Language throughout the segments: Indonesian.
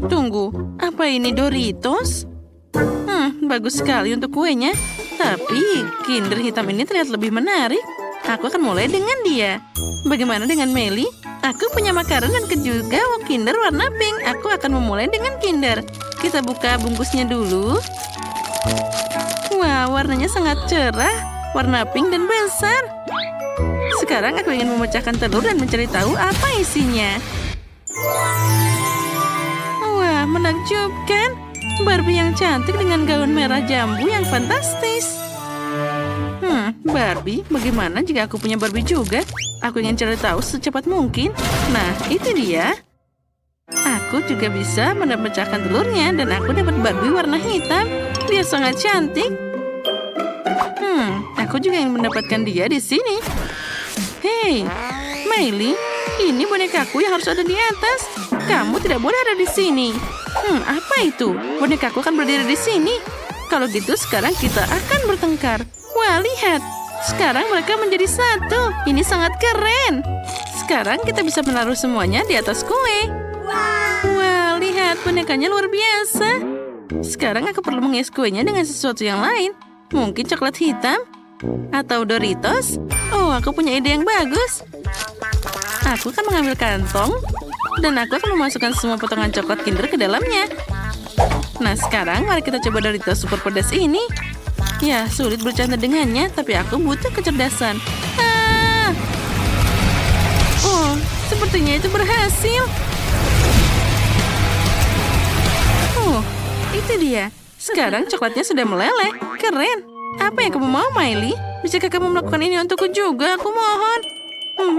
Tunggu, apa ini Doritos? Bagus sekali untuk kuenya. Tapi Kinder hitam ini terlihat lebih menarik. Aku akan mulai dengan dia. Bagaimana dengan Melly? Aku punya makaron dan juga Kinder warna pink. Aku akan memulai dengan Kinder. Kita buka bungkusnya dulu. Wah, warnanya sangat cerah. Warna pink dan besar. Sekarang aku ingin memecahkan telur dan mencari tahu apa isinya. Wah, menakjubkan. Barbie yang cantik dengan gaun merah jambu yang fantastis. Barbie, bagaimana jika aku punya Barbie juga? Aku ingin cari tahu secepat mungkin. Nah, itu dia. Aku juga bisa memecahkan telurnya dan aku dapat Barbie warna hitam. Dia sangat cantik. Aku juga ingin mendapatkan dia di sini. Hei, Miley, ini bonekaku yang harus ada di atas. Kamu tidak boleh ada di sini. Apa itu? Bonekaku akan berdiri di sini. Kalau gitu, sekarang kita akan bertengkar. Wah, lihat. Sekarang mereka menjadi satu. Ini sangat keren. Sekarang kita bisa menaruh semuanya di atas kue. Wah, lihat. Bonekanya luar biasa. Sekarang aku perlu menghias kuenya dengan sesuatu yang lain. Mungkin coklat hitam? Atau Doritos? Oh, aku punya ide yang bagus. Aku akan mengambil kantong. Dan aku akan memasukkan semua potongan coklat Kinder ke dalamnya. Nah, sekarang mari kita coba Doritos super pedas ini. Ya, sulit bercanda dengannya, tapi aku butuh kecerdasan. Oh, sepertinya itu berhasil. Oh, itu dia. Sekarang coklatnya sudah meleleh. Keren. Apa yang kamu mau, Miley? Bisakah kamu melakukan ini untukku juga? Aku mohon.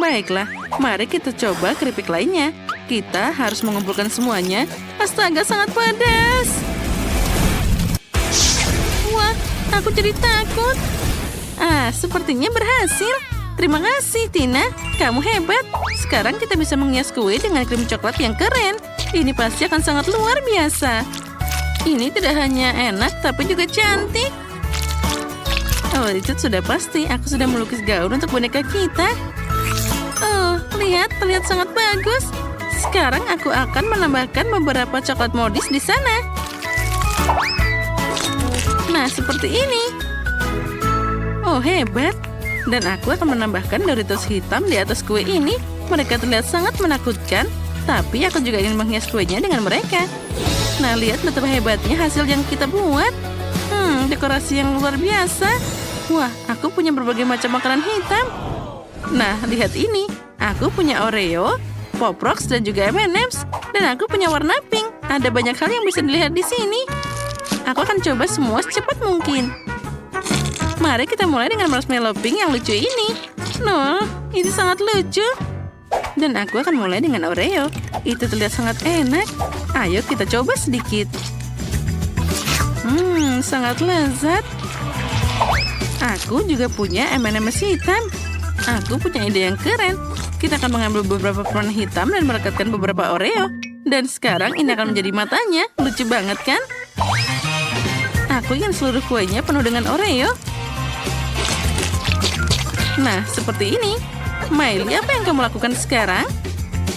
Baiklah. Mari kita coba keripik lainnya. Kita harus mengumpulkan semuanya. Astaga, sangat pedas. Wah, aku jadi takut. Sepertinya berhasil. Terima kasih, Tina. Kamu hebat. Sekarang kita bisa menghias kue dengan krim coklat yang keren. Ini pasti akan sangat luar biasa. Ini tidak hanya enak, tapi juga cantik. Oh, itu sudah pasti. Aku sudah melukis gaun untuk boneka kita. Oh, lihat, terlihat sangat bagus. Sekarang aku akan menambahkan beberapa coklat modis di sana. Nah, seperti ini. Oh, hebat. Dan aku akan menambahkan Doritos hitam di atas kue ini. Mereka terlihat sangat menakutkan. Tapi aku juga ingin menghias kuenya dengan mereka. Nah, lihat betapa hebatnya hasil yang kita buat. Dekorasi yang luar biasa. Wah, aku punya berbagai macam makanan hitam. Nah, lihat ini. Aku punya Oreo, Pop Rocks, dan juga M&M's. Dan aku punya warna pink. Ada banyak hal yang bisa dilihat di sini. Aku akan coba semua secepat mungkin. Mari kita mulai dengan marshmallow pink yang lucu ini. No, ini sangat lucu. Dan aku akan mulai dengan Oreo. Itu terlihat sangat enak. Ayo kita coba sedikit. Sangat lezat. Aku juga punya M&M's hitam. Aku punya ide yang keren. Kita akan mengambil beberapa permen hitam dan merekatkan beberapa Oreo. Dan sekarang ini akan menjadi matanya. Lucu banget kan? Aku ingin seluruh kuenya penuh dengan Oreo. Nah, seperti ini. Miley, apa yang kamu lakukan sekarang?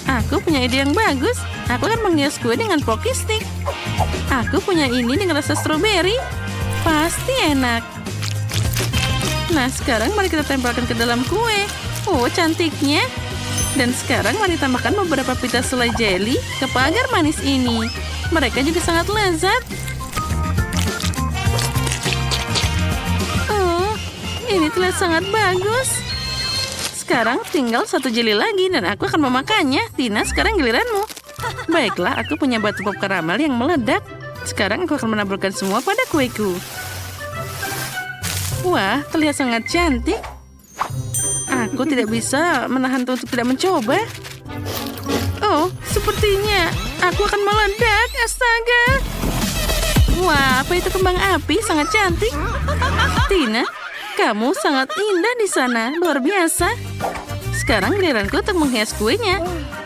Aku punya ide yang bagus. Aku akan menghias kue dengan Pocky Stick. Aku punya ini dengan rasa stroberi. Pasti enak. Nah, sekarang mari kita tempelkan ke dalam kue. Oh, cantiknya. Dan sekarang mari tambahkan beberapa pita selai jelly ke pagar manis ini. Mereka juga sangat lezat. Oh, ini terlihat sangat bagus. Sekarang tinggal satu jelly lagi dan aku akan memakannya. Tina, sekarang giliranmu. Baiklah, aku punya batu pop karamel yang meledak. Sekarang aku akan menaburkan semua pada kueku. Wah, terlihat sangat cantik. Aku tidak bisa menahan untuk tidak mencoba. Oh, sepertinya aku akan meledak. Astaga. Wah, apa itu kembang api? Sangat cantik. Tina, kamu sangat indah di sana. Luar biasa. Sekarang giliranku untuk menghias kuenya.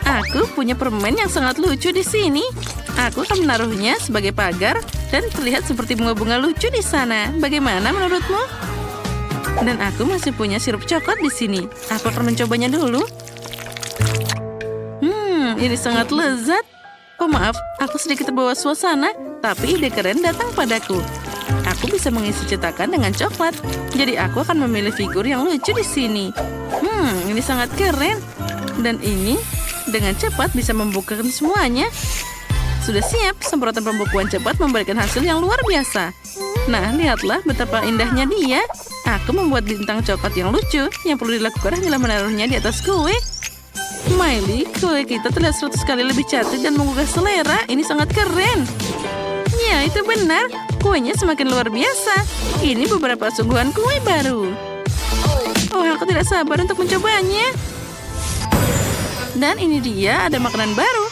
Aku punya permen yang sangat lucu di sini. Aku akan menaruhnya sebagai pagar dan terlihat seperti bunga-bunga lucu di sana. Bagaimana menurutmu? Dan aku masih punya sirup coklat di sini. Aku akan mencobanya dulu. Ini sangat lezat. Oh maaf, aku sedikit terbawa suasana, tapi ide keren datang padaku. Aku bisa mengisi cetakan dengan coklat, jadi aku akan memilih figur yang lucu di sini. Ini sangat keren. Dan ini dengan cepat bisa membukakan semuanya. Sudah siap, semprotan pembukuan cepat memberikan hasil yang luar biasa. Nah, lihatlah betapa indahnya dia. Aku membuat bintang coklat yang lucu. Yang perlu dilakukan adalah menaruhnya di atas kue. Miley, kue kita terlihat 100 kali lebih cantik dan menggugah selera. Ini sangat keren. Ya, itu benar. Kuenya semakin luar biasa. Ini beberapa sungguhan kue baru. Oh, aku tidak sabar untuk mencobanya. Dan ini dia, ada makanan baru.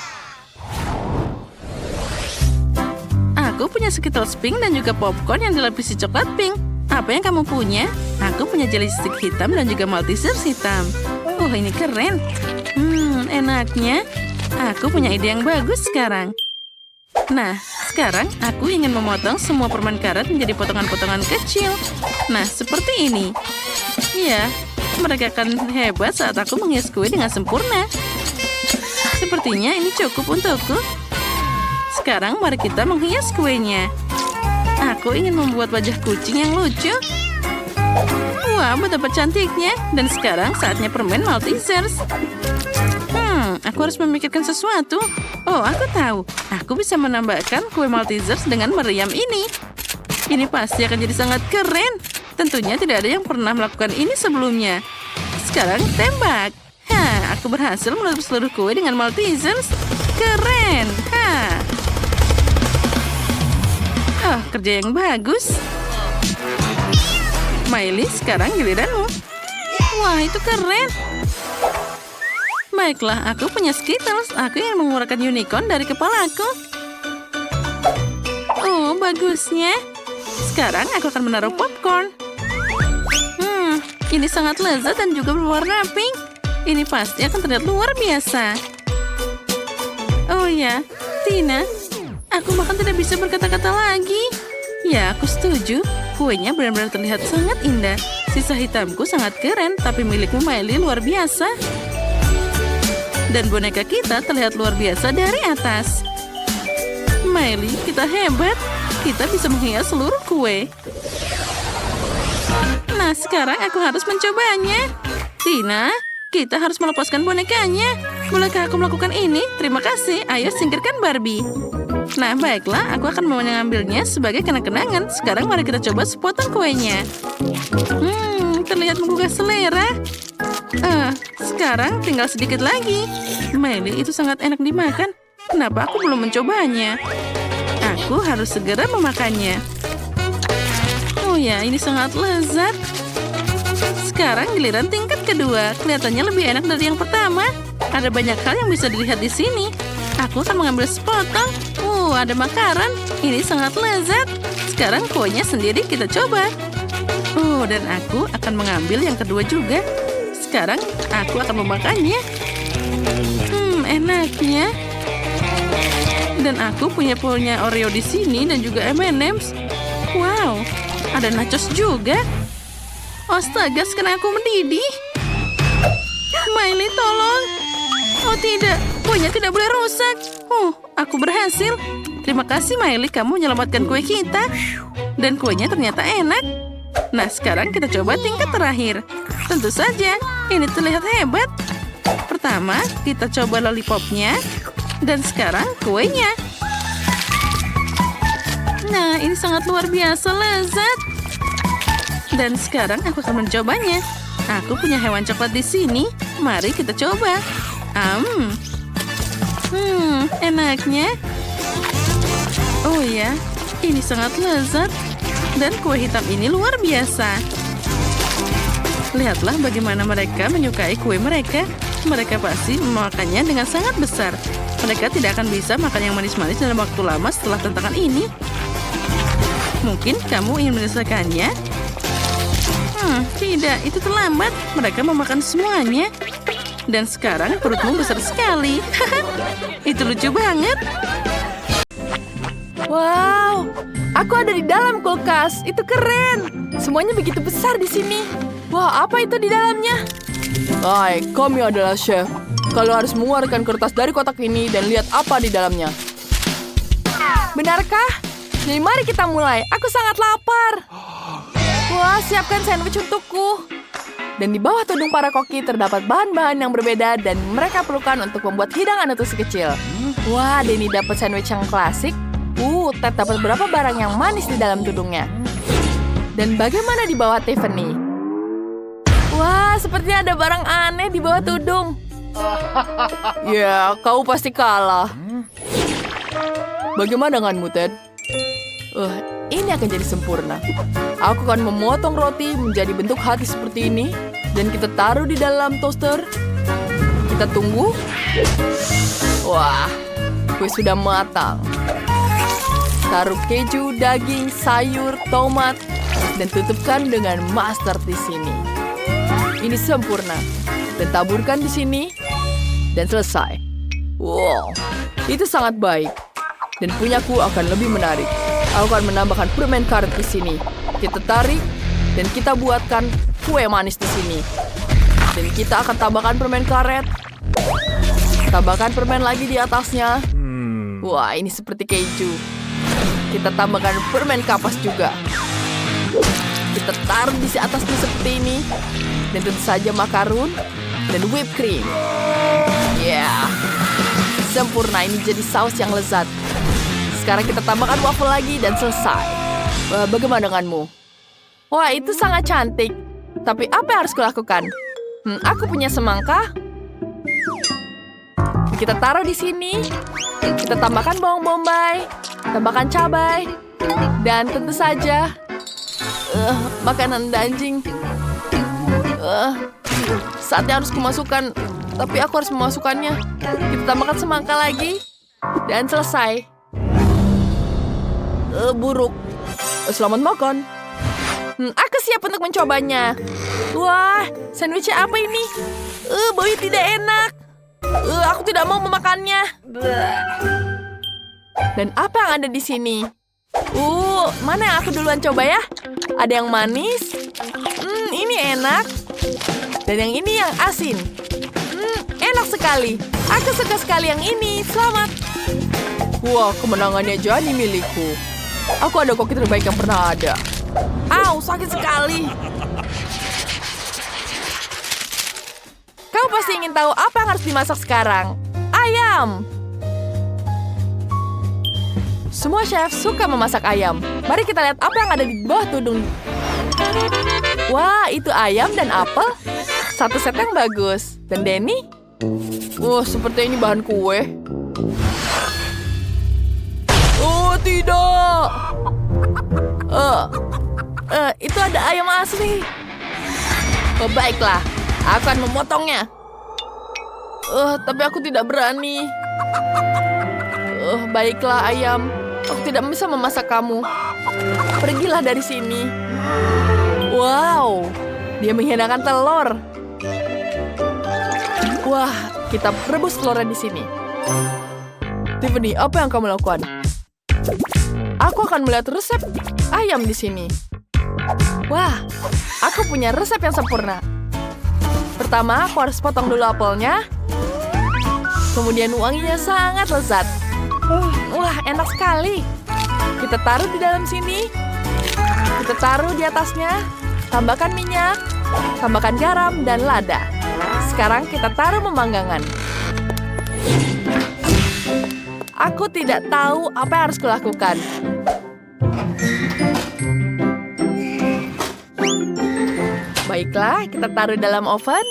Aku punya Skittles pink dan juga popcorn yang dilapisi coklat pink. Apa yang kamu punya? Aku punya jelly stick hitam dan juga Maltesers hitam. Oh, ini keren. Enaknya. Aku punya ide yang bagus sekarang. Nah, sekarang aku ingin memotong semua permen karet menjadi potongan-potongan kecil. Nah, seperti ini. Ya, mereka akan hebat saat aku menghias kue dengan sempurna. Sepertinya ini cukup untukku. Sekarang mari kita menghias kuenya. Aku ingin membuat wajah kucing yang lucu. Wah, betapa cantiknya. Dan sekarang saatnya permen Maltesers. Aku harus memikirkan sesuatu. Oh, aku tahu. Aku bisa menambahkan kue Maltesers dengan meriam ini. Ini pasti akan jadi sangat keren. Tentunya tidak ada yang pernah melakukan ini sebelumnya. Sekarang tembak. Aku berhasil menutup seluruh kue dengan Maltesers. Keren. Oh, kerja yang bagus. Miley, sekarang giliranmu. Wah, itu keren. Baiklah, aku punya Skittles. Aku ingin mengeluarkan unicorn dari kepalaku. Oh, bagusnya. Sekarang aku akan menaruh popcorn. Ini sangat lezat dan juga berwarna pink. Ini pasti akan terlihat luar biasa. Oh ya, Tina. Aku bahkan tidak bisa berkata-kata lagi. Ya, aku setuju. Kuenya benar-benar terlihat sangat indah. Sisa hitamku sangat keren, tapi milikmu Miley luar biasa. Dan boneka kita terlihat luar biasa dari atas. Miley, kita hebat. Kita bisa menghias seluruh kue. Nah, sekarang aku harus mencobanya. Tina, kita harus melepaskan bonekanya. Bolehkah aku melakukan ini? Terima kasih. Ayo singkirkan Barbie. Nah, baiklah. Aku akan mengambilnya sebagai kenang-kenangan. Sekarang mari kita coba sepotong kuenya. Terlihat menggugah selera. Sekarang tinggal sedikit lagi. Miley, itu sangat enak dimakan. Kenapa aku belum mencobanya? Aku harus segera memakannya. Oh ya, ini sangat lezat. Sekarang giliran tingkat kedua. Kelihatannya lebih enak dari yang pertama. Ada banyak hal yang bisa dilihat di sini. Aku akan mengambil sepotong. Ada makaron. Ini sangat lezat. Sekarang kuenya sendiri kita coba. Dan aku akan mengambil yang kedua juga. Sekarang aku akan memakannya. Enaknya. Dan aku punya Oreo di sini dan juga M&M's. Wow, ada nachos juga. Astaga, sekarang aku mendidih. Miley, tolong. Oh tidak, kuenya tidak boleh rusak. Aku berhasil. Terima kasih Miley, kamu menyelamatkan kue kita. Dan kuenya ternyata enak. Nah, sekarang kita coba tingkat terakhir. Tentu saja, ini terlihat hebat. Pertama, kita coba lollipopnya. Dan sekarang kuenya. Nah, ini sangat luar biasa lezat. Dan sekarang aku akan mencobanya. Aku punya hewan coklat di sini. Mari kita coba. Enaknya. Oh ya, ini sangat lezat. Dan kue hitam ini luar biasa. Lihatlah bagaimana mereka menyukai kue mereka. Mereka pasti memakannya dengan sangat besar. Mereka tidak akan bisa makan yang manis-manis dalam waktu lama setelah tantangan ini. Mungkin kamu ingin menyelesaikannya? Tidak, itu terlambat. Mereka memakan semuanya. Dan sekarang perutmu besar sekali. Itu lucu banget. Wow, aku ada di dalam kulkas. Itu keren. Semuanya begitu besar di sini. Wah, apa itu di dalamnya? Hai, kami adalah chef. Kalau harus mengeluarkan kertas dari kotak ini dan lihat apa di dalamnya. Benarkah? Jadi mari kita mulai. Aku sangat lapar. Wah, siapkan sandwich untukku. Dan di bawah tudung para koki terdapat bahan-bahan yang berbeda dan mereka perlukan untuk membuat hidangan untuk si kecil. Wah, Denny dapat sandwich yang klasik. Ted dapat beberapa barang yang manis di dalam tudungnya. Dan bagaimana di bawah Tiffany? Wah, sepertinya ada barang aneh di bawah tudung. Ya, kau pasti kalah. Bagaimana denganmu, Ted? Ini akan jadi sempurna. Aku akan memotong roti menjadi bentuk hati seperti ini. Dan kita taruh di dalam toaster. Kita tunggu. Wah, kue sudah matang. Taruh keju, daging, sayur, tomat. Dan tutupkan dengan mustard di sini. Ini sempurna. Dan taburkan di sini. Dan selesai. Wow, itu sangat baik. Dan punyaku akan lebih menarik. Aku akan menambahkan permen karet di sini. Kita tarik dan kita buatkan kue manis di sini. Dan kita akan tambahkan permen karet. Tambahkan permen lagi di atasnya. Wah, ini seperti keju. Kita tambahkan permen kapas juga. Kita taruh di atasnya seperti ini. Dan tentu saja makarun dan whipped cream. Yeah, sempurna. Ini jadi saus yang lezat. Sekarang kita tambahkan waffle lagi dan selesai. Bagaimana denganmu? Wah, itu sangat cantik. Tapi apa yang harus kulakukan? Aku punya semangka. Kita taruh di sini. Kita tambahkan bawang bombay. Tambahkan cabai. Dan tentu saja makanan anjing. Saatnya harus kumasukkan. Tapi aku harus memasukkannya. Kita tambahkan semangka lagi. Dan selesai. Buruk. Selamat makan. Aku siap untuk mencobanya. Wah, sandwichnya apa ini? Baunya tidak enak. Aku tidak mau memakannya. Dan apa yang ada di sini? Mana yang aku duluan coba ya? Ada yang manis. Ini enak. Dan yang ini yang asin. Enak sekali. Aku suka sekali yang ini. Selamat. Wah, kemenangannya jadi milikku. Aku ada koki terbaik yang pernah ada. Au, sakit sekali. Kau pasti ingin tahu apa yang harus dimasak sekarang. Ayam. Semua chef suka memasak ayam. Mari kita lihat apa yang ada di bawah tudung. Wah, itu ayam dan apel. Satu set yang bagus. Dan Denny? Seperti ini bahan kue. Tidak. Itu ada ayam asli. Baiklah, aku akan memotongnya. Tapi aku tidak berani. Baiklah ayam, aku tidak bisa memasak kamu. Pergilah dari sini. Wow, dia menghidangkan telur. Wah, kita rebus telurnya di sini. Tiffany, apa yang kamu lakukan? Aku akan melihat resep ayam di sini. Wah, aku punya resep yang sempurna. Pertama, aku harus potong dulu apelnya. Kemudian wanginya sangat lezat. Wah, enak sekali. Kita taruh di dalam sini. Kita taruh di atasnya. Tambahkan minyak. Tambahkan garam dan lada. Sekarang kita taruh memanggangan. Aku tidak tahu apa yang harus kulakukan. Baiklah, kita taruh dalam oven.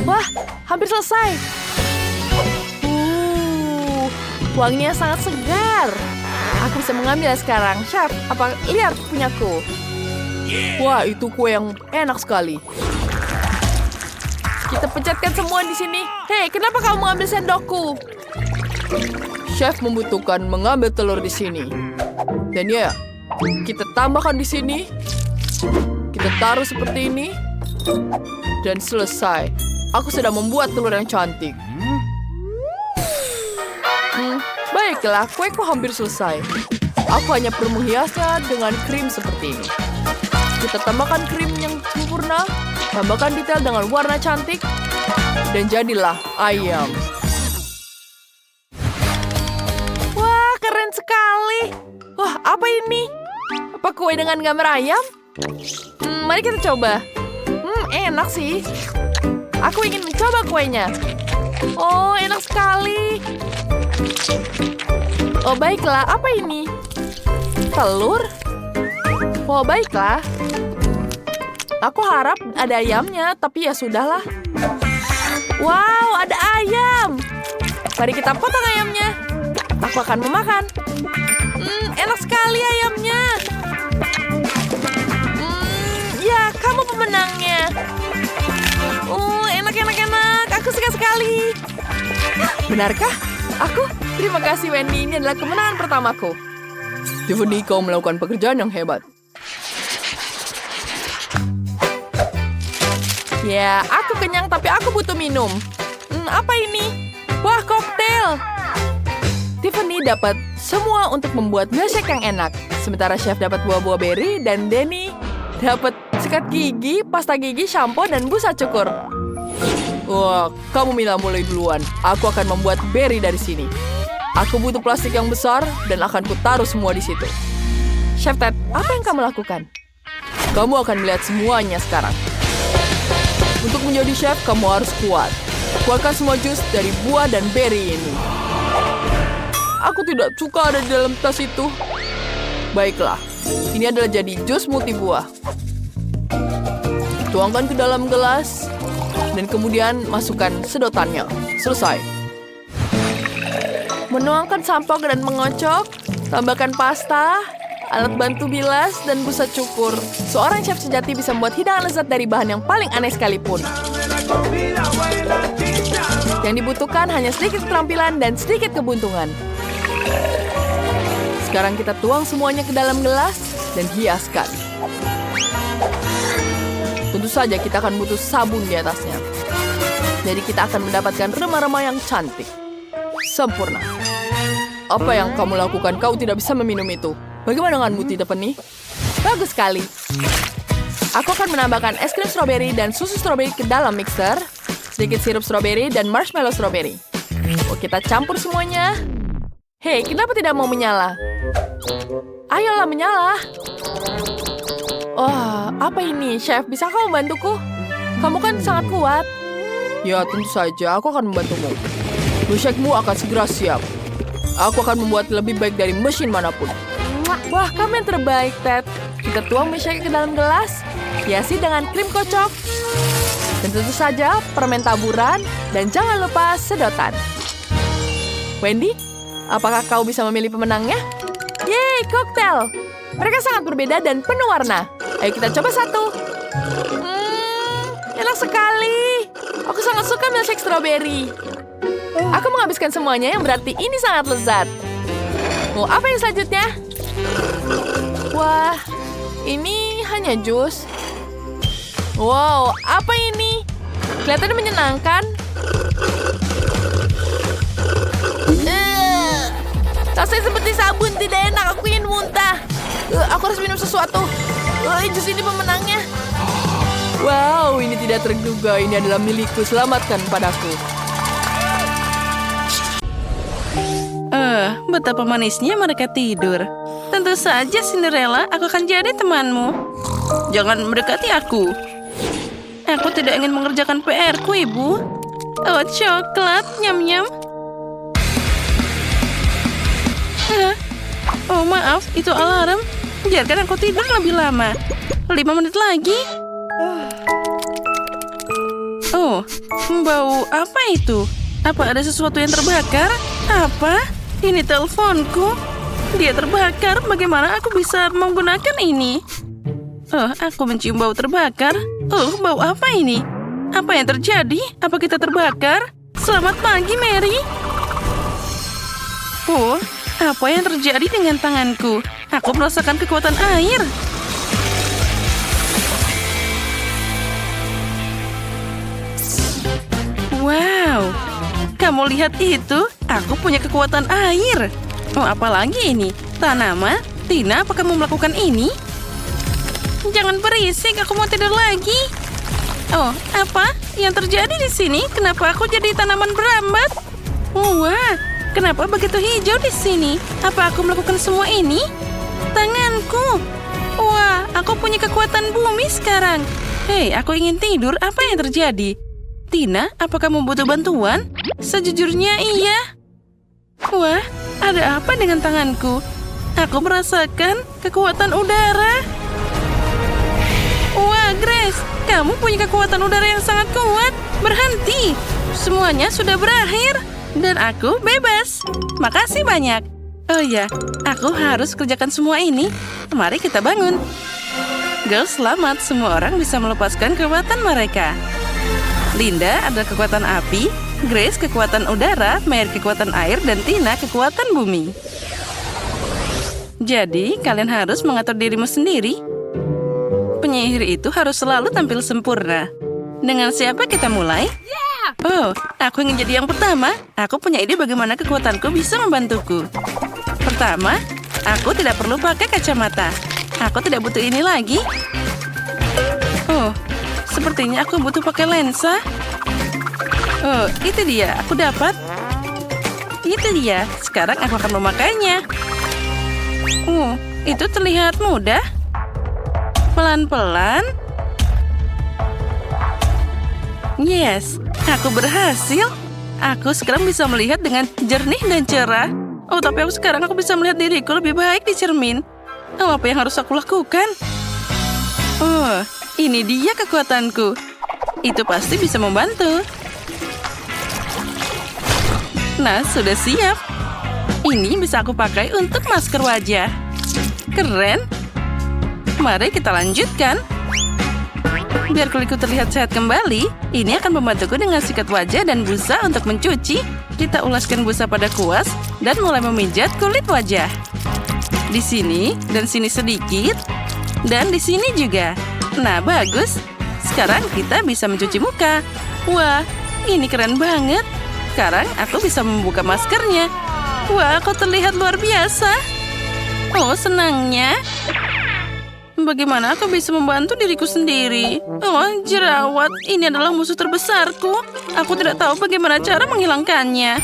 Wah, hampir selesai. Wanginya sangat segar. Aku bisa mengambilnya sekarang. Chef, lihat punyaku. Wah, itu kue yang enak sekali. Kita pecatkan semua di sini. Hei, kenapa kamu mengambil sendokku? Chef membutuhkan mengambil telur di sini. Dan ya, kita tambahkan di sini. Kita taruh seperti ini. Dan selesai. Aku sedang membuat telur yang cantik. Baiklah, kueku hampir selesai. Aku hanya perlu menghiasnya dengan krim seperti ini. Kita tambahkan krim yang sempurna. Tambahkan detail dengan warna cantik. Dan jadilah ayam. Wah, keren sekali. Wah, apa ini? Apa kue dengan gambar ayam? Mari kita coba. Enak sih. Aku ingin mencoba kuenya. Oh, enak sekali. Oh, baiklah. Apa ini? Telur? Oh, baiklah. Aku harap ada ayamnya, tapi ya sudahlah. Wow, ada ayam. Mari kita potong ayamnya. Aku akan memakan. Enak sekali ayamnya. Ya, kamu pemenangnya. Enak. Aku suka sekali. Benarkah? Terima kasih, Wendy. Ini adalah kemenangan pertamaku. Tiffany, kau melakukan pekerjaan yang hebat. Ya, aku kenyang tapi aku butuh minum. Apa ini? Wah, koktail. Tiffany dapat semua untuk membuat milkshake yang enak. Sementara Chef dapat buah-buah berry dan Denny dapat sikat gigi, pasta gigi, shampoo, dan busa cukur. Wah, kamu Mila mulai duluan. Aku akan membuat berry dari sini. Aku butuh plastik yang besar dan akan kutaruh semua di situ. Chef Ted, apa yang kamu lakukan? Kamu akan melihat semuanya sekarang. Untuk menjadi chef, kamu harus kuat. Keluarkan semua jus dari buah dan berry ini. Aku tidak suka ada di dalam tas itu. Baiklah, ini adalah jadi jus multi buah. Tuangkan ke dalam gelas, dan kemudian masukkan sedotannya. Selesai. Menuangkan sampo dan mengocok, tambahkan pasta, alat bantu bilas, dan busa cukur. Seorang chef sejati bisa membuat hidangan lezat dari bahan yang paling aneh sekalipun. Yang dibutuhkan hanya sedikit keterampilan dan sedikit kebuntungan. Sekarang kita tuang semuanya ke dalam gelas dan hiaskan. Tentu saja kita akan butuh sabun di atasnya. Jadi kita akan mendapatkan remah-remah yang cantik. Sempurna. Apa yang kamu lakukan? Kau tidak bisa meminum itu. Bagaimana denganmu, Tiffany? Bagus sekali. Aku akan menambahkan es krim stroberi dan susu stroberi ke dalam mixer. Sedikit sirup stroberi dan marshmallow stroberi. Kita campur semuanya. Hei, kenapa tidak mau menyala? Ayolah menyala. Oh, apa ini, Chef? Bisa kau membantuku? Kamu kan sangat kuat. Ya, tentu saja. Aku akan membantumu. Milkshake-mu akan segera siap. Aku akan membuat lebih baik dari mesin manapun. Wah, kamu yang terbaik, Ted. Kita tuang milkshake ke dalam gelas. Hiasi dengan krim kocok. Dan tentu saja permen taburan. Dan jangan lupa sedotan. Wendy, apakah kau bisa memilih pemenangnya? Yeay, koktail. Mereka sangat berbeda dan penuh warna. Ayo kita coba satu. Enak sekali. Aku sangat suka milkshake strawberry. Aku menghabiskan semuanya yang berarti ini sangat lezat. Apa yang selanjutnya? Wah, ini hanya jus. Wow, apa ini? Kelihatannya menyenangkan. Rasanya seperti sabun, tidak enak. Aku ingin muntah. Aku harus minum sesuatu. Jus ini pemenangnya. Wow, ini tidak terduga. Ini adalah milikku. Selamatkan padaku. Betapa manisnya mereka tidur. Tentu saja, Cinderella, aku akan jadi temanmu. Jangan mendekati aku. Aku tidak ingin mengerjakan PR-ku, Ibu. Oh, coklat. Nyam-nyam. Oh, maaf. Itu alarm. Biarkan aku tidur lebih lama. 5 menit lagi. Oh, bau apa itu? Apa ada sesuatu yang terbakar? Apa? Ini teleponku. Dia terbakar. Bagaimana aku bisa menggunakan ini? Oh, aku mencium bau terbakar. Oh, bau apa ini? Apa yang terjadi? Apa kita terbakar? Selamat pagi, Mary. Oh, apa yang terjadi dengan tanganku? Aku merasakan kekuatan air. Wow, kamu lihat itu? Aku punya kekuatan air. Oh, apalagi ini? Tanaman? Tina, apa kamu melakukan ini? Jangan berisik, aku mau tidur lagi. Oh, apa yang terjadi di sini? Kenapa aku jadi tanaman berambat? Wah, kenapa begitu hijau di sini? Apa aku melakukan semua ini? Tanganku. Wah, aku punya kekuatan bumi sekarang. Hei, aku ingin tidur. Apa yang terjadi? Tina, apakah kamu butuh bantuan? Sejujurnya iya. Wah, ada apa dengan tanganku? Aku merasakan kekuatan udara. Wah, Grace, kamu punya kekuatan udara yang sangat kuat. Berhenti. Semuanya sudah berakhir. Dan aku bebas. Makasih banyak. Oh ya, aku harus kerjakan semua ini. Mari kita bangun. Girls, selamat. Semua orang bisa melepaskan kekuatan mereka. Linda adalah kekuatan api, Grace kekuatan udara, Mary kekuatan air, dan Tina kekuatan bumi. Jadi, kalian harus mengatur dirimu sendiri. Penyihir itu harus selalu tampil sempurna. Dengan siapa kita mulai? Oh, aku ingin jadi yang pertama. Aku punya ide bagaimana kekuatanku bisa membantuku. Pertama, aku tidak perlu pakai kacamata. Aku tidak butuh ini lagi. Oh, sepertinya aku butuh pakai lensa. Oh, itu dia. Aku dapat. Itu dia. Sekarang aku akan memakainya. Itu terlihat mudah. Pelan-pelan. Yes, aku berhasil. Aku sekarang bisa melihat dengan jernih dan cerah. Oh, tapi sekarang aku bisa melihat diriku lebih baik di cermin. Oh, apa yang harus aku lakukan? Oh, ini dia kekuatanku. Itu pasti bisa membantu. Nah, sudah siap. Ini bisa aku pakai untuk masker wajah. Keren. Mari kita lanjutkan. Biar kulitku terlihat sehat kembali, ini akan membantuku dengan sikat wajah dan busa untuk mencuci. Kita ulaskan busa pada kuas dan mulai memijat kulit wajah. Di sini dan sini sedikit, dan di sini juga. Nah, bagus. Sekarang kita bisa mencuci muka. Wah, ini keren banget. Sekarang aku bisa membuka maskernya. Wah, aku terlihat luar biasa. Oh, senangnya. Bagaimana aku bisa membantu diriku sendiri? Oh, jerawat. Ini adalah musuh terbesarku. Aku tidak tahu bagaimana cara menghilangkannya.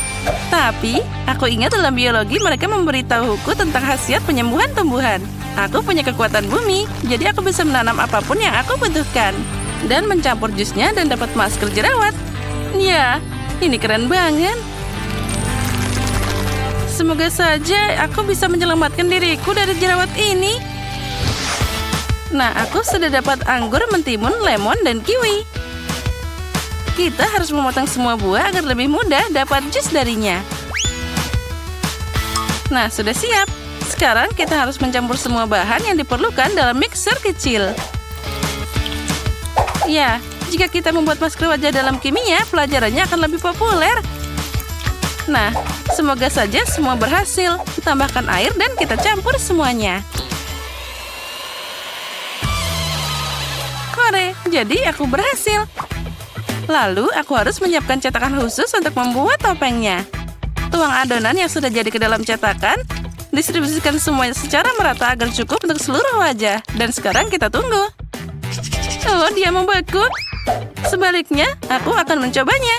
Tapi, aku ingat dalam biologi mereka memberitahuku tentang khasiat penyembuhan tumbuhan. Aku punya kekuatan bumi, jadi aku bisa menanam apapun yang aku butuhkan. Dan mencampur jusnya dan dapat masker jerawat. Ya, ini keren banget. Semoga saja aku bisa menyelamatkan diriku dari jerawat ini. Nah, aku sudah dapat anggur, mentimun, lemon, dan kiwi. Kita harus memotong semua buah agar lebih mudah dapat jus darinya. Nah, sudah siap. Sekarang kita harus mencampur semua bahan yang diperlukan dalam mixer kecil. Ya, jika kita membuat masker wajah dalam kimia, pelajarannya akan lebih populer. Nah, semoga saja semua berhasil. Tambahkan air dan kita campur semuanya. Jadi aku berhasil. Lalu aku harus menyiapkan cetakan khusus untuk membuat topengnya. Tuang adonan yang sudah jadi ke dalam cetakan. Distribusikan semuanya secara merata agar cukup untuk seluruh wajah. Dan sekarang kita tunggu. Oh, dia membeku. Sebaliknya, aku akan mencobanya.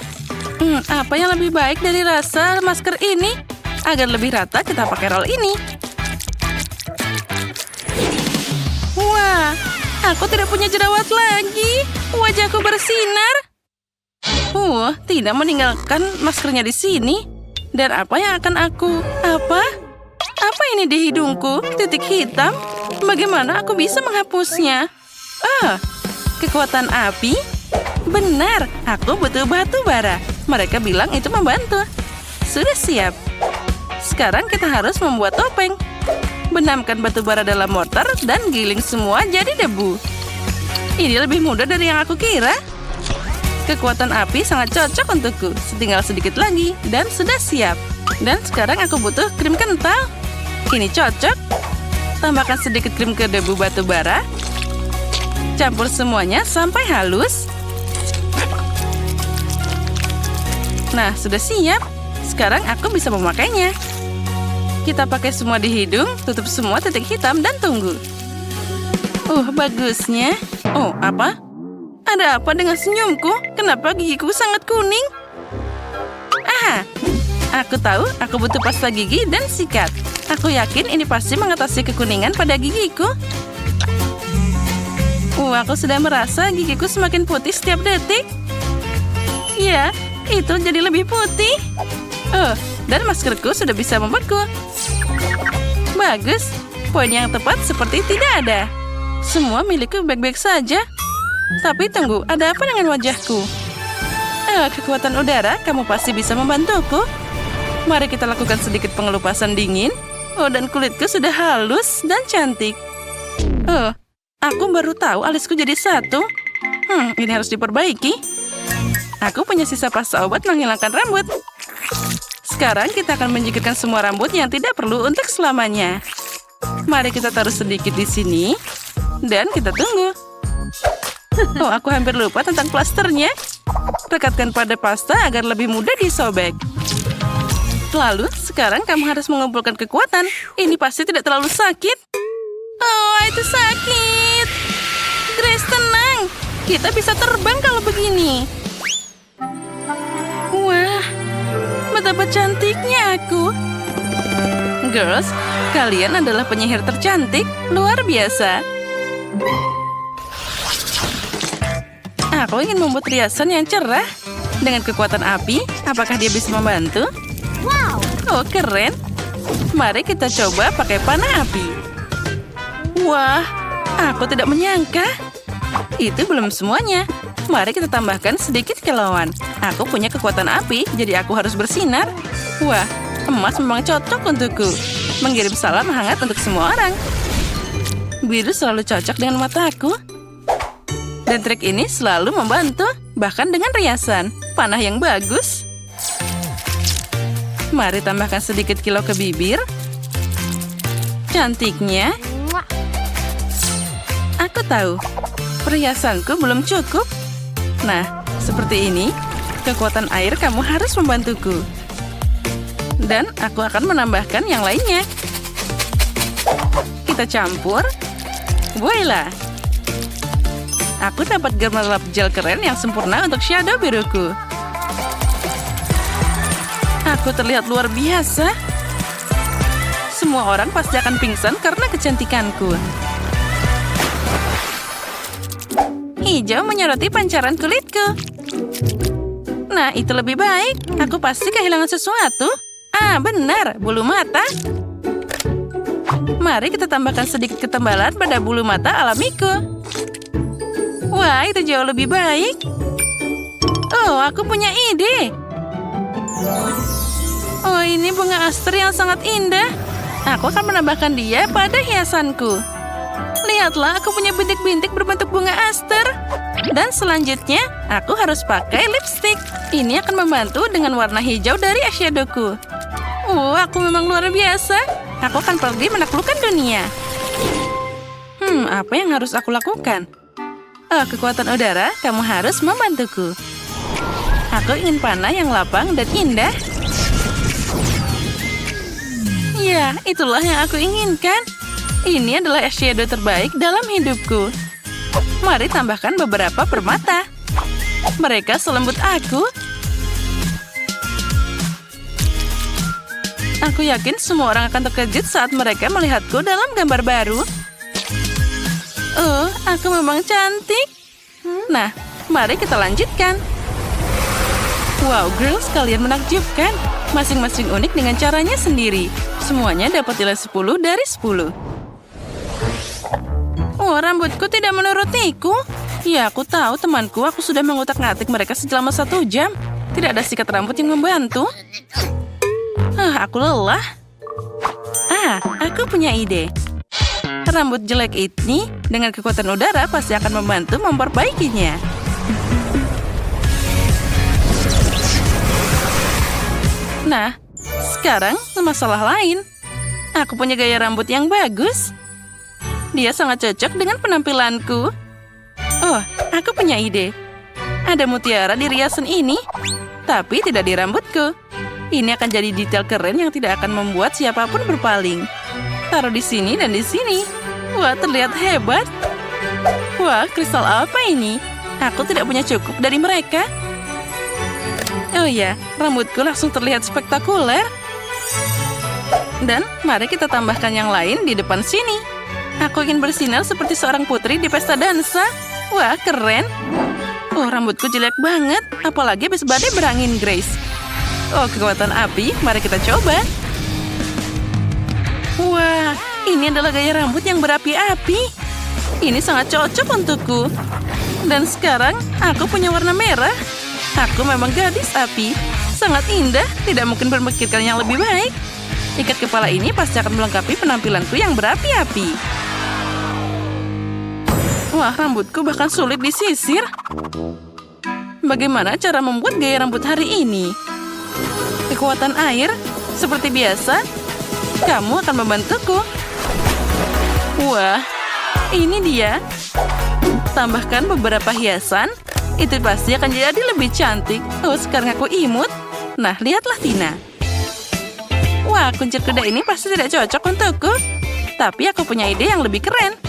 Apa yang lebih baik dari rasa masker ini? Agar lebih rata, kita pakai roll ini. Wah, aku tidak punya jerawat lagi. Wajahku bersinar. Tidak meninggalkan maskernya di sini. Dan apa yang akan aku... Apa ini di hidungku? Titik hitam? Bagaimana aku bisa menghapusnya? Kekuatan api? Benar, aku butuh batu bara. Mereka bilang itu membantu. Sudah siap. Sekarang kita harus membuat topeng. Benamkan batu bara dalam mortar dan giling semua jadi debu. Ini lebih mudah dari yang aku kira. Kekuatan api sangat cocok untukku. Tinggal sedikit lagi dan sudah siap. Dan sekarang aku butuh krim kental. Ini cocok. Tambahkan sedikit krim ke debu batu bara. Campur semuanya sampai halus. Nah, sudah siap. Sekarang aku bisa memakainya. Kita pakai semua di hidung, tutup semua titik hitam, dan tunggu. Bagusnya. Apa? Ada apa dengan senyumku? Kenapa gigiku sangat kuning? Aha, aku tahu aku butuh pasta gigi dan sikat. Aku yakin ini pasti mengatasi kekuningan pada gigiku. Aku sudah merasa gigiku semakin putih setiap detik. Ya, itu jadi lebih putih. Dan maskerku sudah bisa membeku. Bagus, poin yang tepat seperti tidak ada. Semua milikku baik-baik saja. Tapi tunggu, ada apa dengan wajahku? Kekuatan udara, kamu pasti bisa membantuku. Mari kita lakukan sedikit pengelupasan dingin. Dan kulitku sudah halus dan cantik. Aku baru tahu alisku jadi satu. Ini harus diperbaiki. Aku punya sisa pasta obat menghilangkan rambut. Sekarang kita akan menjikirkan semua rambut yang tidak perlu untuk selamanya. Mari kita taruh sedikit di sini. Dan kita tunggu. Aku hampir lupa tentang plasternya. Rekatkan pada pasta agar lebih mudah disobek. Lalu, sekarang kamu harus mengumpulkan kekuatan. Ini pasti tidak terlalu sakit. Itu sakit. Grace, tenang. Kita bisa terbang kalau begini. Wah, betapa cantiknya aku. Girls, kalian adalah penyihir tercantik. Luar biasa. Aku ingin membuat riasan yang cerah. Dengan kekuatan api, apakah dia bisa membantu? Wow! Keren. Mari kita coba pakai panah api. Wah, aku tidak menyangka. Itu belum semuanya. Mari kita tambahkan sedikit kilauan. Aku punya kekuatan api, jadi aku harus bersinar. Wah, emas memang cocok untukku. Mengirim salam hangat untuk semua orang. Biru selalu cocok dengan mataku. Dan trik ini selalu membantu, bahkan dengan riasan. Panah yang bagus. Mari tambahkan sedikit kilau ke bibir. Cantiknya. Aku tahu, perhiasanku belum cukup. Nah, seperti ini, kekuatan air kamu harus membantuku. Dan aku akan menambahkan yang lainnya. Kita campur. Voila! Aku dapat gemerlap gel keren yang sempurna untuk shadow biruku. Aku terlihat luar biasa. Semua orang pasti akan pingsan karena kecantikanku. Hijau menyoroti pancaran kulitku. Nah, itu lebih baik. Aku pasti kehilangan sesuatu. Benar, bulu mata. Mari kita tambahkan sedikit ketebalan pada bulu mata alamiku. Wah, itu jauh lebih baik. Aku punya ide. Ini bunga aster yang sangat indah. Aku akan menambahkan dia pada hiasanku. Lihatlah, aku punya bintik-bintik berbentuk bunga aster. Dan selanjutnya, aku harus pakai lipstick. Ini akan membantu dengan warna hijau dari eyeshadowku. Aku memang luar biasa. Aku akan pergi menaklukkan dunia. Apa yang harus aku lakukan? Kekuatan udara, kamu harus membantuku. Aku ingin panah yang lapang dan indah. Ya, itulah yang aku inginkan. Ini adalah eyeshadow terbaik dalam hidupku. Mari tambahkan beberapa permata. Mereka selembut aku. Aku yakin semua orang akan terkejut saat mereka melihatku dalam gambar baru. Aku memang cantik. Nah, mari kita lanjutkan. Wow, girls, kalian menakjubkan. Masing-masing unik dengan caranya sendiri. Semuanya dapat nilai 10 dari 10. Rambutku tidak menurutiku. Ya, aku tahu temanku. Aku sudah mengutak-ngatik mereka selama 1 jam. Tidak ada sikat rambut yang membantu. Aku lelah. Aku punya ide. Rambut jelek ini dengan kekuatan udara pasti akan membantu memperbaikinya. Nah, sekarang masalah lain. Aku punya gaya rambut yang bagus. Dia sangat cocok dengan penampilanku. Aku punya ide. Ada mutiara di riasan ini, tapi tidak di rambutku. Ini akan jadi detail keren yang tidak akan membuat siapapun berpaling. Taruh di sini dan di sini. Wah, terlihat hebat. Wah, kristal apa ini? Aku tidak punya cukup dari mereka. Oh ya, rambutku langsung terlihat spektakuler. Dan mari kita tambahkan yang lain di depan sini. Aku ingin bersinar seperti seorang putri di pesta dansa. Wah, keren. Oh, rambutku jelek banget. Apalagi habis badai berangin, Grace. Oh, kekuatan api. Mari kita coba. Wah, ini adalah gaya rambut yang berapi-api. Ini sangat cocok untukku. Dan sekarang, aku punya warna merah. Aku memang gadis api. Sangat indah, tidak mungkin berpikirkan yang lebih baik. Ikat kepala ini pasti akan melengkapi penampilanku yang berapi-api. Wah, rambutku bahkan sulit disisir. Bagaimana cara membuat gaya rambut hari ini? Kekuatan air, seperti biasa, kamu akan membantuku. Wah, ini dia. Tambahkan beberapa hiasan, itu pasti akan jadi lebih cantik. Oh, sekarang aku imut. Nah, lihatlah Tina. Wah, kuncir kuda ini pasti tidak cocok untukku. Tapi aku punya ide yang lebih keren.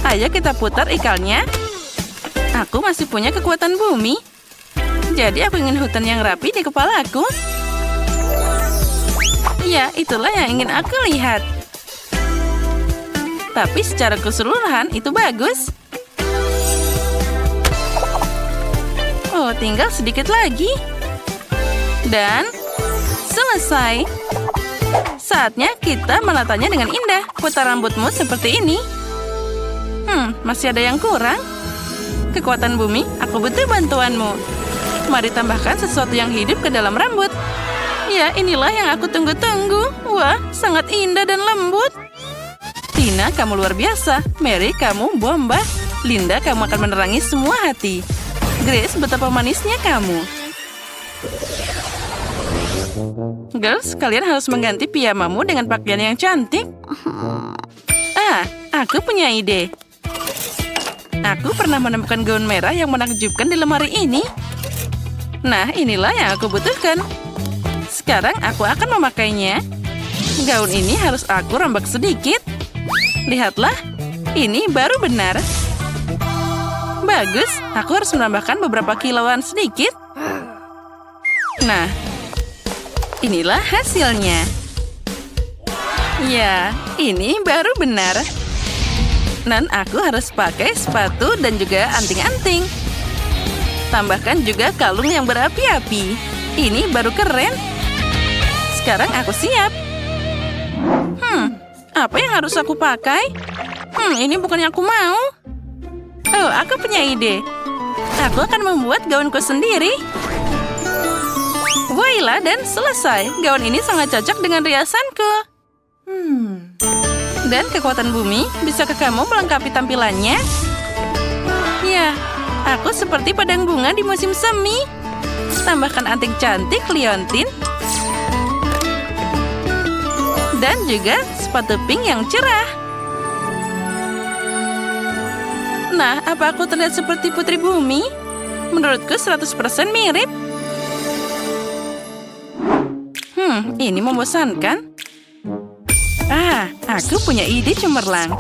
Ayo kita putar ikalnya. Aku masih punya kekuatan bumi. Jadi aku ingin hutan yang rapi di kepalaku. Ya, itulah yang ingin aku lihat. Tapi secara keseluruhan itu bagus. Oh, tinggal sedikit lagi. Dan selesai. Saatnya kita menatanya dengan indah. Putar rambutmu seperti ini. Masih ada yang kurang. Kekuatan bumi, aku butuh bantuanmu. Mari tambahkan sesuatu yang hidup ke dalam rambut. Ya, inilah yang aku tunggu-tunggu. Wah, sangat indah dan lembut. Tina, kamu luar biasa. Mary, kamu bomba. Linda, kamu akan menerangi semua hati. Grace, betapa manisnya kamu. Girls, kalian harus mengganti piyamamu dengan pakaian yang cantik. Aku punya ide. Aku pernah menemukan gaun merah yang menakjubkan di lemari ini. Nah, inilah yang aku butuhkan. Sekarang aku akan memakainya. Gaun ini harus aku rombak sedikit. Lihatlah, ini baru benar. Bagus, aku harus menambahkan beberapa kilauan sedikit. Nah, inilah hasilnya. Ya, ini baru benar. Dan aku harus pakai sepatu dan juga anting-anting. Tambahkan juga kalung yang berapi-api. Ini baru keren. Sekarang aku siap. Apa yang harus aku pakai? Ini bukan yang aku mau. Oh, aku punya ide. Aku akan membuat gaunku sendiri. Voila, dan selesai. Gaun ini sangat cocok dengan riasanku. Dan kekuatan bumi, bisakah kamu melengkapi tampilannya? Ya, aku seperti padang bunga di musim semi. Tambahkan anting cantik liontin. Dan juga sepatu pink yang cerah. Nah, apa aku terlihat seperti putri bumi? Menurutku 100% mirip. Ini membosankan. Aku punya ide cemerlang.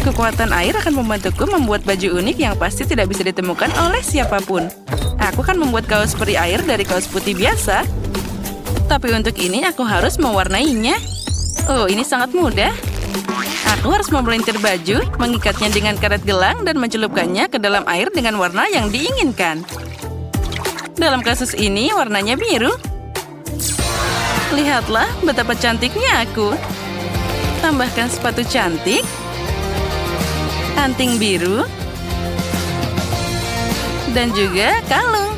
Kekuatan air akan membantuku membuat baju unik yang pasti tidak bisa ditemukan oleh siapapun. Aku akan membuat kaos peri air dari kaos putih biasa. Tapi untuk ini aku harus mewarnainya. Oh, ini sangat mudah. Aku harus memelintir baju, mengikatnya dengan karet gelang, dan mencelupkannya ke dalam air dengan warna yang diinginkan. Dalam kasus ini, warnanya biru. Lihatlah betapa cantiknya aku. Tambahkan sepatu cantik, anting biru, dan juga kalung.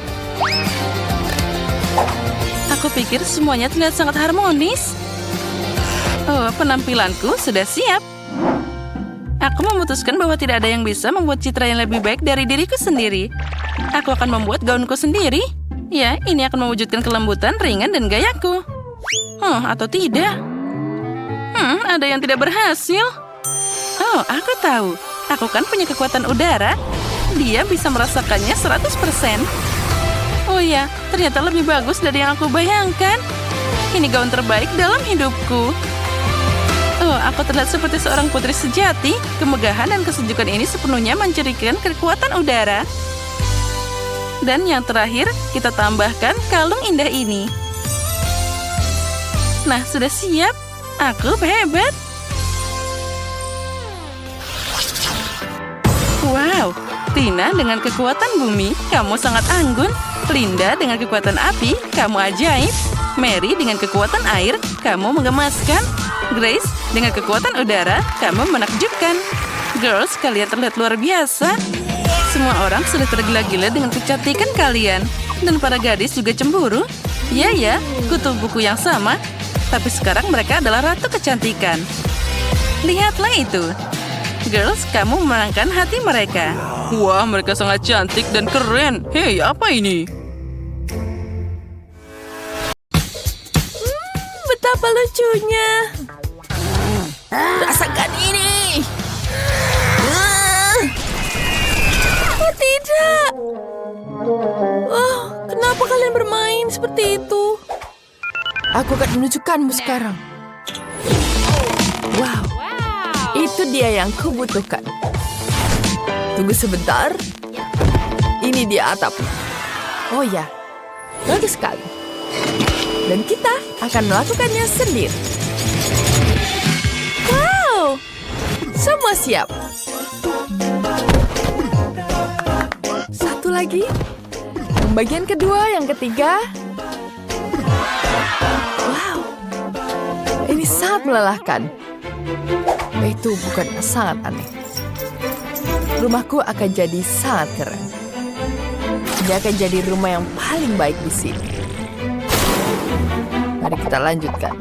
Aku pikir semuanya terlihat sangat harmonis. Oh, penampilanku sudah siap. Aku memutuskan bahwa tidak ada yang bisa membuat citra yang lebih baik dari diriku sendiri. Aku akan membuat gaunku sendiri. Ya, ini akan mewujudkan kelembutan, ringan, dan gayaku. Atau tidak? Ada yang tidak berhasil. Oh, aku tahu. Aku kan punya kekuatan udara. Dia bisa merasakannya 100%. Oh ya, ternyata lebih bagus dari yang aku bayangkan. Ini gaun terbaik dalam hidupku. Oh, aku terlihat seperti seorang putri sejati. Kemegahan dan kesejukan ini sepenuhnya mencirikan kekuatan udara. Dan yang terakhir, kita tambahkan kalung indah ini. Nah, sudah siap. Aku hebat. Wow, Tina dengan kekuatan bumi, kamu sangat anggun. Linda dengan kekuatan api, kamu ajaib. Mary dengan kekuatan air, kamu menggemaskan. Grace dengan kekuatan udara, kamu menakjubkan. Girls, kalian terlihat luar biasa. Semua orang sudah tergila-gila dengan kecantikan kalian. Dan para gadis juga cemburu. Ya, kutu buku yang sama. Tapi sekarang mereka adalah ratu kecantikan. Lihatlah itu. Girls, kamu memenangkan hati mereka. Wah, mereka sangat cantik dan keren. Hei, apa ini? Betapa lucunya. Rasakan ini. Oh, tidak. Oh, kenapa kalian bermain seperti itu? Aku akan menunjukkanmu sekarang. Wow, itu dia yang kubutuhkan. Tunggu sebentar. Ini dia atapnya. Oh ya, bagus sekali. Dan kita akan melakukannya sendiri. Wow, semua siap. Satu lagi. Bagian kedua, yang ketiga. Wow, ini sangat melelahkan. Itu bukan sangat aneh. Rumahku akan jadi sangat keren. Dia akan jadi rumah yang paling baik di sini. Mari kita lanjutkan.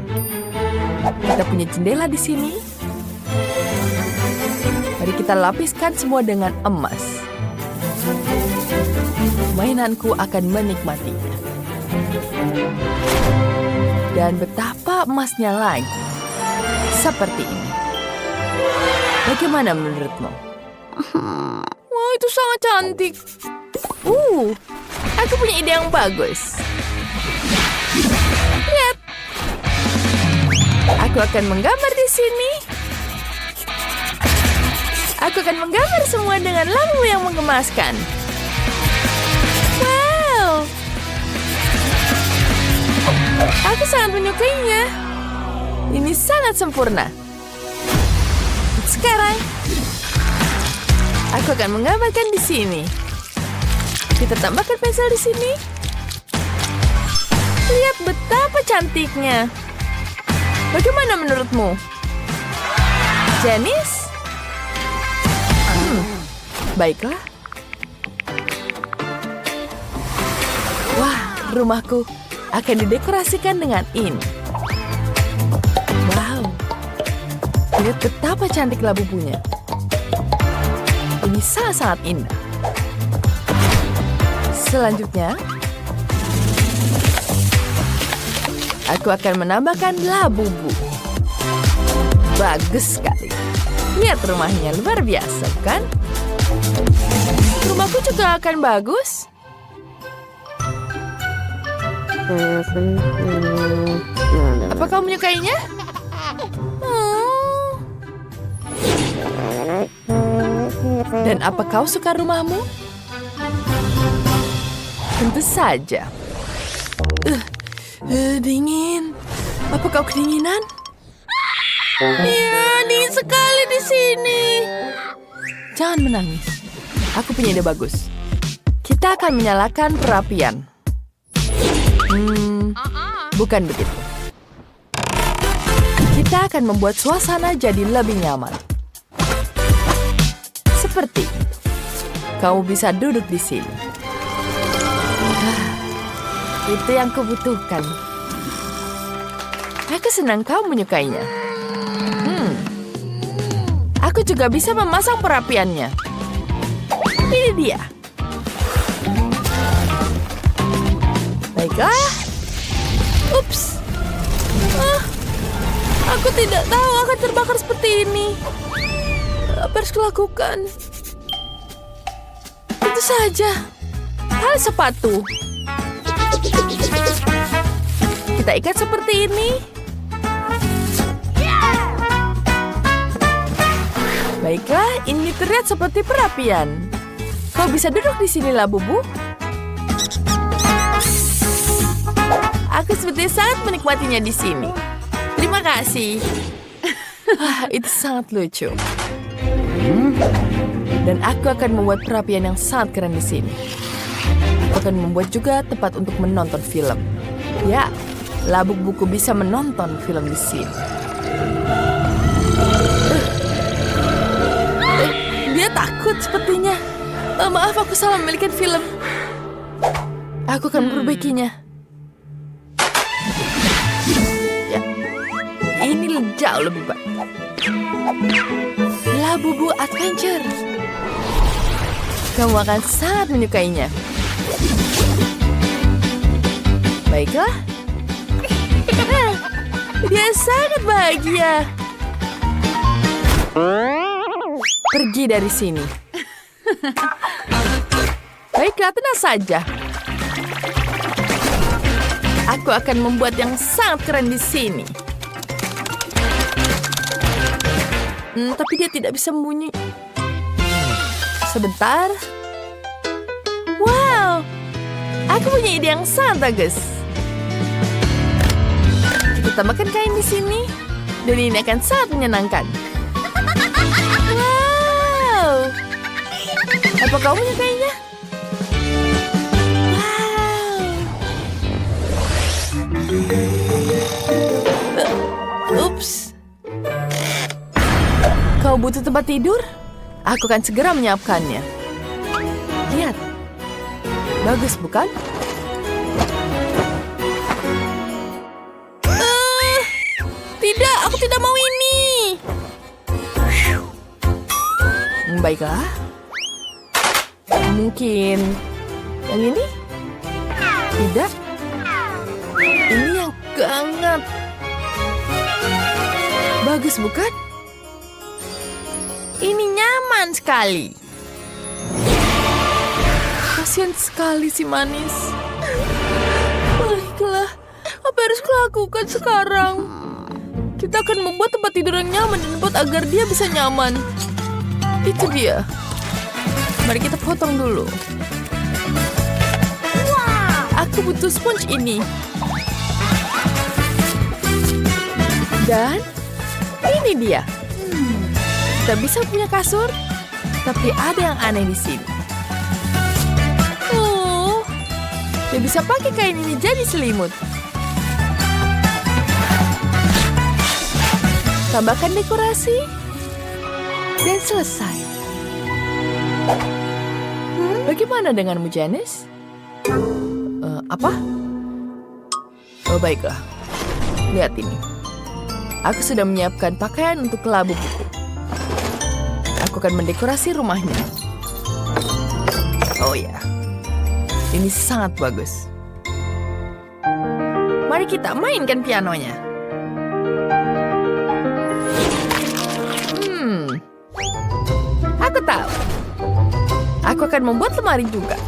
Kita punya jendela di sini. Mari kita lapiskan semua dengan emas. Mainanku akan menikmatinya. Dan betapa emasnya lagi. Seperti ini. Bagaimana menurutmu? Wah, itu sangat cantik. Aku punya ide yang bagus. Lihat. Aku akan menggambar di sini. Aku akan menggambar semua dengan lampu yang menggemaskan. Wow. Aku sangat menyukainya. Ini sangat sempurna. Sekarang, aku akan menggambarkan di sini. Kita tambahkan pensel di sini. Lihat betapa cantiknya. Bagaimana menurutmu? Janice? Baiklah. Wah, rumahku akan didekorasikan dengan ini. Wow. Lihat betapa cantik labu-labunya. Ini sangat-sangat indah. Selanjutnya, aku akan menambahkan labu-labu. Bagus sekali. Lihat rumahnya, luar biasa, kan? Rumahku juga akan bagus. Apa kau menyukainya? Dan apa kau suka rumahmu? Tentu saja. Dingin. Apa kau kedinginan? Iya, dingin sekali di sini. Jangan menangis. Aku punya ide bagus. Kita akan menyalakan perapian. Bukan begitu. Kita akan membuat suasana jadi lebih nyaman. Seperti kamu bisa duduk di sini. Itu yang kubutuhkan. Aku senang kau menyukainya. Aku juga bisa memasang perapiannya. Ini dia. Baiklah. Ups. Aku tidak tahu akan terbakar seperti ini. Apa harus kulakukan? Itu saja. Tali sepatu. Kita ikat seperti ini. Baiklah, ini terlihat seperti perapian. Kau bisa duduk di sini, Labubu. Aku seperti sangat menikmatinya di sini. Terima kasih. Itu sangat lucu. Dan aku akan membuat perapian yang sangat keren di sini. Aku akan membuat juga tempat untuk menonton film. Ya, Labuk Buku bisa menonton film di sini. Dia takut sepertinya. Maaf, aku salah memiliki film. Aku akan memperbaikinya. Ya, ini jauh lebih baik. Labubu Adventure. Kamu akan sangat menyukainya. Baiklah. Dia sangat bahagia. Pergi dari sini. Baiklah, tenang saja. Aku akan membuat yang sangat keren di sini. Tapi dia tidak bisa sembunyi. Sebentar. Wow, aku punya ide yang sangat bagus. Kita tambahkan kain di sini, dan ini akan sangat menyenangkan. Wow, apa kamu menyukainya? Wow. Ups. Kau butuh tempat tidur? Aku akan segera menyiapkannya. Lihat. Bagus, bukan? Tidak, aku tidak mau ini. Baiklah. Mungkin yang ini? Tidak. Ini yang hangat. Bagus, bukan? Ini nyaman sekali. Kasian sekali si manis. Baiklah, apa harus kulakukan sekarang? Kita akan membuat tempat tidur yang nyaman dan lembut agar dia bisa nyaman. Itu dia. Mari kita potong dulu. Aku butuh sponge ini. Dan ini dia. Kita bisa punya kasur, tapi ada yang aneh di sini. Oh, dia bisa pakai kain ini jadi selimut. Tambahkan dekorasi, dan selesai. Bagaimana denganmu, Janice? Apa? Oh, baiklah. Lihat ini. Aku sudah menyiapkan pakaian untuk Labu Buku. Aku akan mendekorasi rumahnya. Oh ya, ini sangat bagus. Mari kita mainkan pianonya. Aku tahu. Aku akan membuat lemari juga.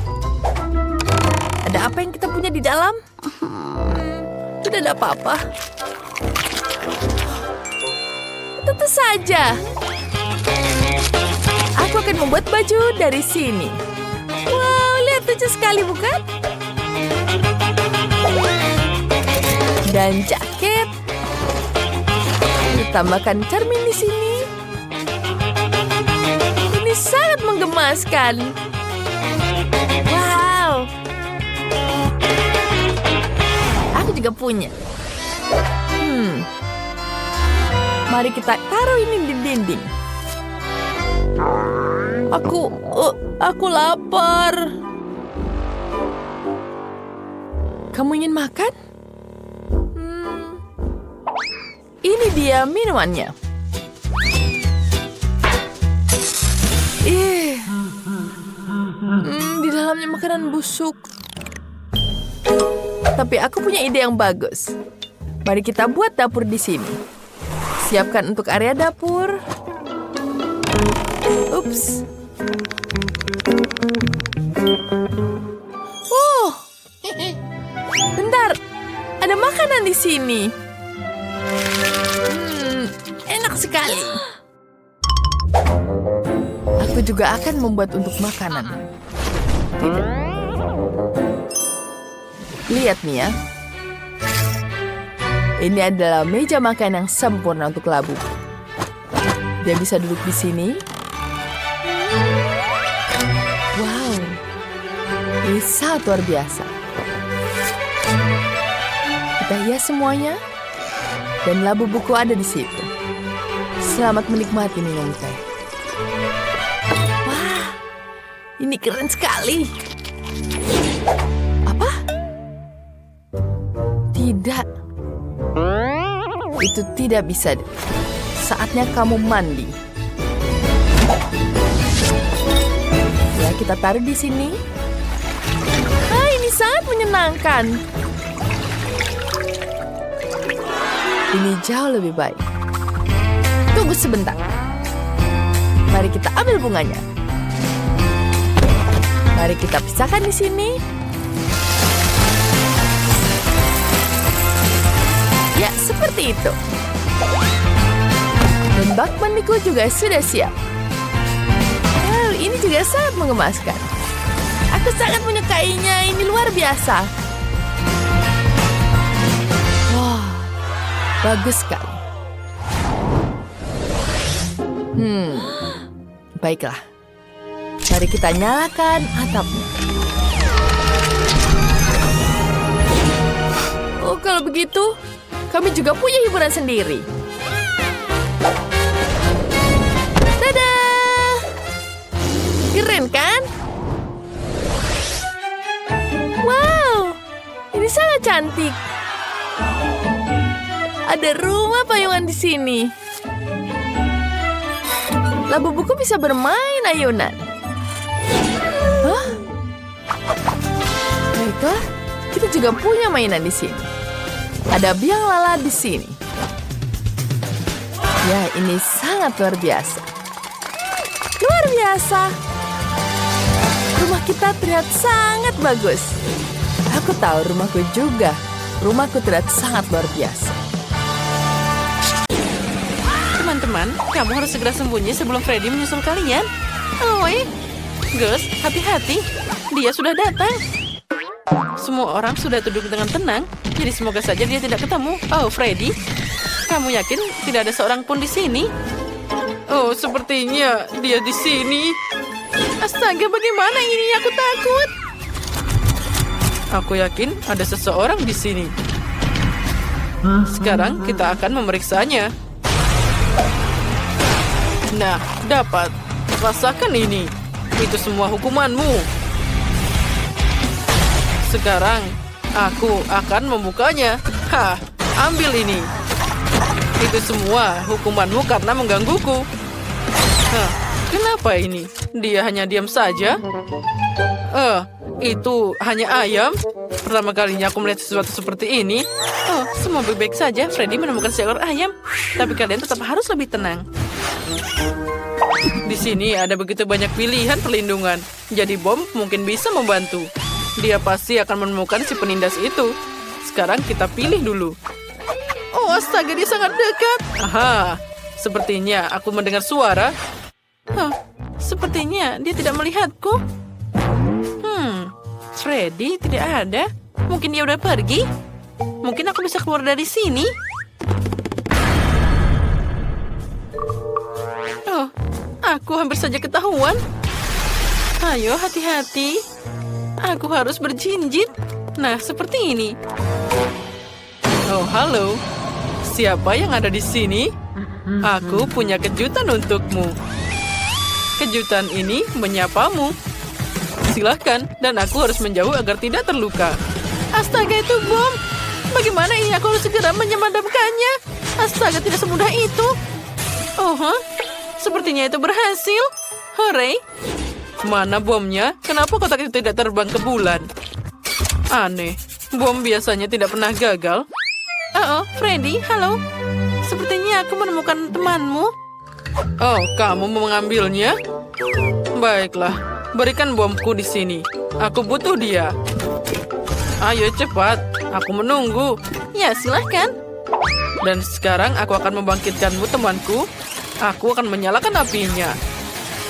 Ada apa yang kita punya di dalam? Tidak ada apa-apa. Tentu saja. Aku akan membuat baju dari sini. Wow, lihat lucu sekali, bukan? Dan jaket. Ditambahkan cermin di sini. Ini sangat menggemaskan. Wow. Aku juga punya. Mari kita taruh ini di dinding. Aku lapar. Kamu ingin makan? Ini dia minumannya. Di dalamnya makanan busuk. Tapi aku punya ide yang bagus. Mari kita buat dapur di sini. Siapkan untuk area dapur. Ups. Bentar. Ada makanan di sini. Enak sekali. Aku juga akan membuat untuk makanan. Tidak. Lihat nih ya. Ini adalah meja makan yang sempurna untuk labu. Dia bisa duduk di sini. Wow, ini sangat luar biasa. Kita hias semuanya, dan labu buku ada di situ. Selamat menikmati minum teh. Wah, ini keren sekali. Apa? Tidak. Itu tidak bisa. Saatnya kamu mandi. Ya, kita taruh di sini. Ah, ini sangat menyenangkan. Ini jauh lebih baik. Tunggu sebentar. Mari kita ambil bunganya. Mari kita pisahkan di sini. Ya, seperti itu. Dan bak mandiku juga sudah siap. Wow, ini juga sangat mengemaskan. Aku sangat menyukainya, ini luar biasa. Wah, bagus sekali. Baiklah. Mari kita nyalakan atapnya. Oh, kalau begitu, kami juga punya hiburan sendiri. Dadah! Keren kan? Wow, ini sangat cantik. Ada rumah payungan di sini. Labu buku bisa bermain ayunan. Hah? Baiklah, kita juga punya mainan di sini. Ada biang lala di sini. Ya, ini sangat luar biasa. Luar biasa. Rumah kita terlihat sangat bagus. Aku tahu rumahku juga. Rumahku terlihat sangat luar biasa. Teman-teman, kamu harus segera sembunyi sebelum Freddy menyusul kalian. Oi, Gus, hati-hati. Dia sudah datang. Semua orang sudah duduk dengan tenang, jadi semoga saja dia tidak ketemu. Oh, Freddy, kamu yakin tidak ada seorang pun di sini? Oh, sepertinya dia di sini. Astaga, bagaimana ini? Aku takut. Aku yakin ada seseorang di sini. Sekarang kita akan memeriksanya. Nah, dapat. Rasakan ini. Itu semua hukumanmu. Sekarang, aku akan membukanya. Hah, ambil ini. Itu semua hukumanmu karena menggangguku. Hah, kenapa ini? Dia hanya diam saja. Itu hanya ayam. Pertama kalinya aku melihat sesuatu seperti ini. Oh, semua baik-baik saja. Freddy menemukan seekor ayam. Tapi kalian tetap harus lebih tenang. Di sini ada begitu banyak pilihan perlindungan. Jadi bom mungkin bisa membantu. Dia pasti akan menemukan si penindas itu. Sekarang kita pilih dulu. Oh, astaga, dia sangat dekat. Aha, sepertinya aku mendengar suara. Sepertinya dia tidak melihatku. Freddy tidak ada. Mungkin dia udah pergi. Mungkin aku bisa keluar dari sini. Oh, aku hampir saja ketahuan. Ayo, hati-hati. Aku harus berjinjit. Nah, seperti ini. Oh, halo. Siapa yang ada di sini? Aku punya kejutan untukmu. Kejutan ini menyapamu. Silahkan, dan aku harus menjauh agar tidak terluka. Astaga, itu bom. Bagaimana ini? Aku harus segera memadamkannya. Astaga, tidak semudah itu. Sepertinya itu berhasil. Hore. Mana bomnya? Kenapa kotak itu tidak terbang ke bulan? Aneh. Bom biasanya tidak pernah gagal. Freddy, halo. Sepertinya aku menemukan temanmu. Oh, kamu mau mengambilnya? Baiklah, berikan bomku di sini. Aku butuh dia. Ayo cepat, aku menunggu. Ya, silahkan. Dan sekarang aku akan membangkitkanmu, temanku. Aku akan menyalakan apinya.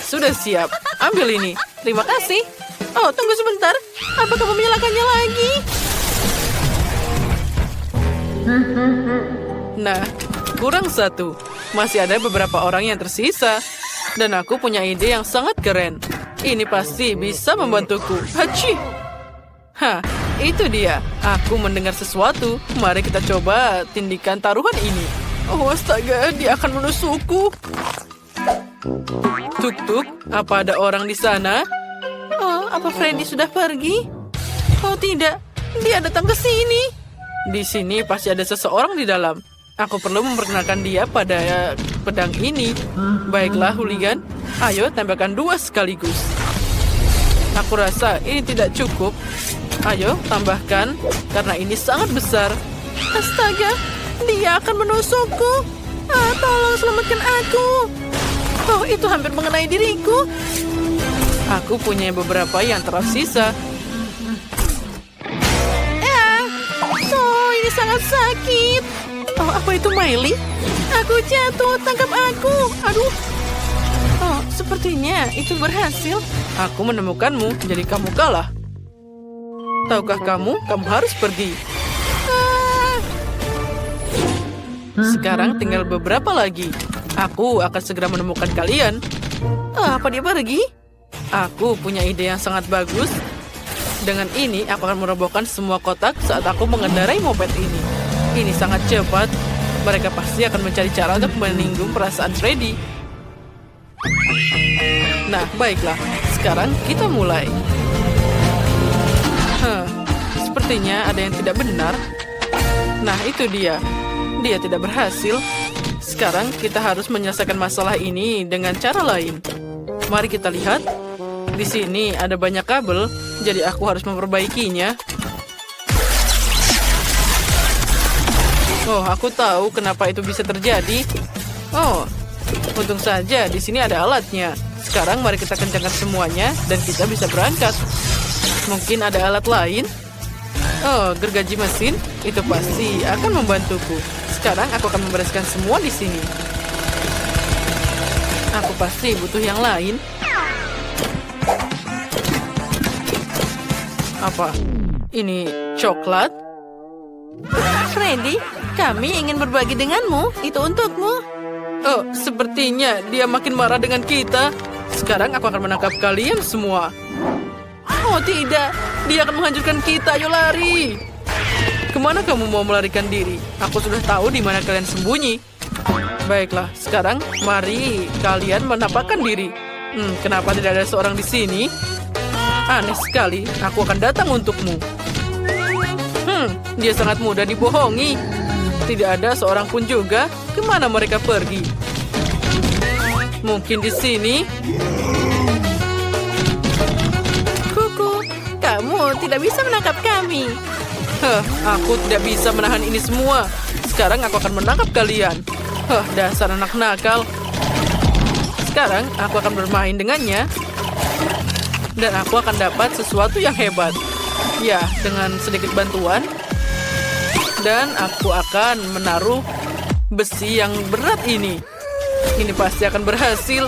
sudah siap. Ambil ini. Terima kasih. Oh, tunggu sebentar. Apa kamu menyalakannya lagi? Nah, kurang satu. Masih ada beberapa orang yang tersisa. Dan aku punya ide yang sangat keren. Ini pasti bisa membantuku. Hachi! Hah, itu dia. Aku mendengar sesuatu. Mari kita coba tindikan taruhan ini. Oh, astaga, dia akan menusukku. Tuk-tuk, apa ada orang di sana? Oh, apa Freddy sudah pergi? Oh tidak, dia datang ke sini. Di sini pasti ada seseorang di dalam. Aku perlu memperkenalkan dia pada pedang ini. Baiklah, hooligan. Ayo, tembakan 2 sekaligus. Aku rasa ini tidak cukup. Ayo, tambahkan, karena ini sangat besar. Astaga, dia akan menusukku. Tolong selamatkan aku. Oh, itu hampir mengenai diriku. Aku punya beberapa yang tersisa. Oh, ini sangat sakit. Oh, apa itu Miley? Aku jatuh, tangkap aku. Aduh. Oh, sepertinya itu berhasil. Aku menemukanmu, jadi kamu kalah. Tahukah kamu harus pergi. Sekarang tinggal beberapa lagi. Aku akan segera menemukan kalian. Apa dia pergi? Aku punya ide yang sangat bagus. Dengan ini, aku akan merobohkan semua kotak saat aku mengendarai moped ini. Ini sangat cepat. Mereka pasti akan mencari cara untuk menyinggung perasaan Freddy. Nah, baiklah. Sekarang kita mulai. Sepertinya ada yang tidak benar. Nah, itu dia. Dia tidak berhasil. Sekarang kita harus menyelesaikan masalah ini dengan cara lain. Mari kita lihat. Di sini ada banyak kabel, jadi aku harus memperbaikinya. Oh, aku tahu kenapa itu bisa terjadi. Oh, untung saja di sini ada alatnya. Sekarang mari kita kencangkan semuanya dan kita bisa berangkat. Mungkin ada alat lain? Oh, gergaji mesin itu pasti akan membantuku. Sekarang aku akan membereskan semua di sini. Aku pasti butuh yang lain. Apa? Ini coklat? Freddy, kami ingin berbagi denganmu. Itu untukmu. Oh, sepertinya dia makin marah dengan kita. Sekarang aku akan menangkap kalian semua. Oh tidak, dia akan menghancurkan kita. Ayo lari. Kemana kamu mau melarikan diri? Aku sudah tahu di mana kalian sembunyi. Baiklah, sekarang mari kalian menampakkan diri. Kenapa tidak ada seorang di sini? Aneh sekali, aku akan datang untukmu. Dia sangat mudah dibohongi. Tidak ada seorang pun juga. Kemana mereka pergi? Mungkin di sini. Kuku, kamu tidak bisa menangkap kami. Aku tidak bisa menahan ini semua. Sekarang aku akan menangkap kalian. Dasar anak nakal. Sekarang aku akan bermain dengannya. Dan aku akan dapat sesuatu yang hebat. Ya, dengan sedikit bantuan. Dan aku akan menaruh besi yang berat ini. Ini pasti akan berhasil.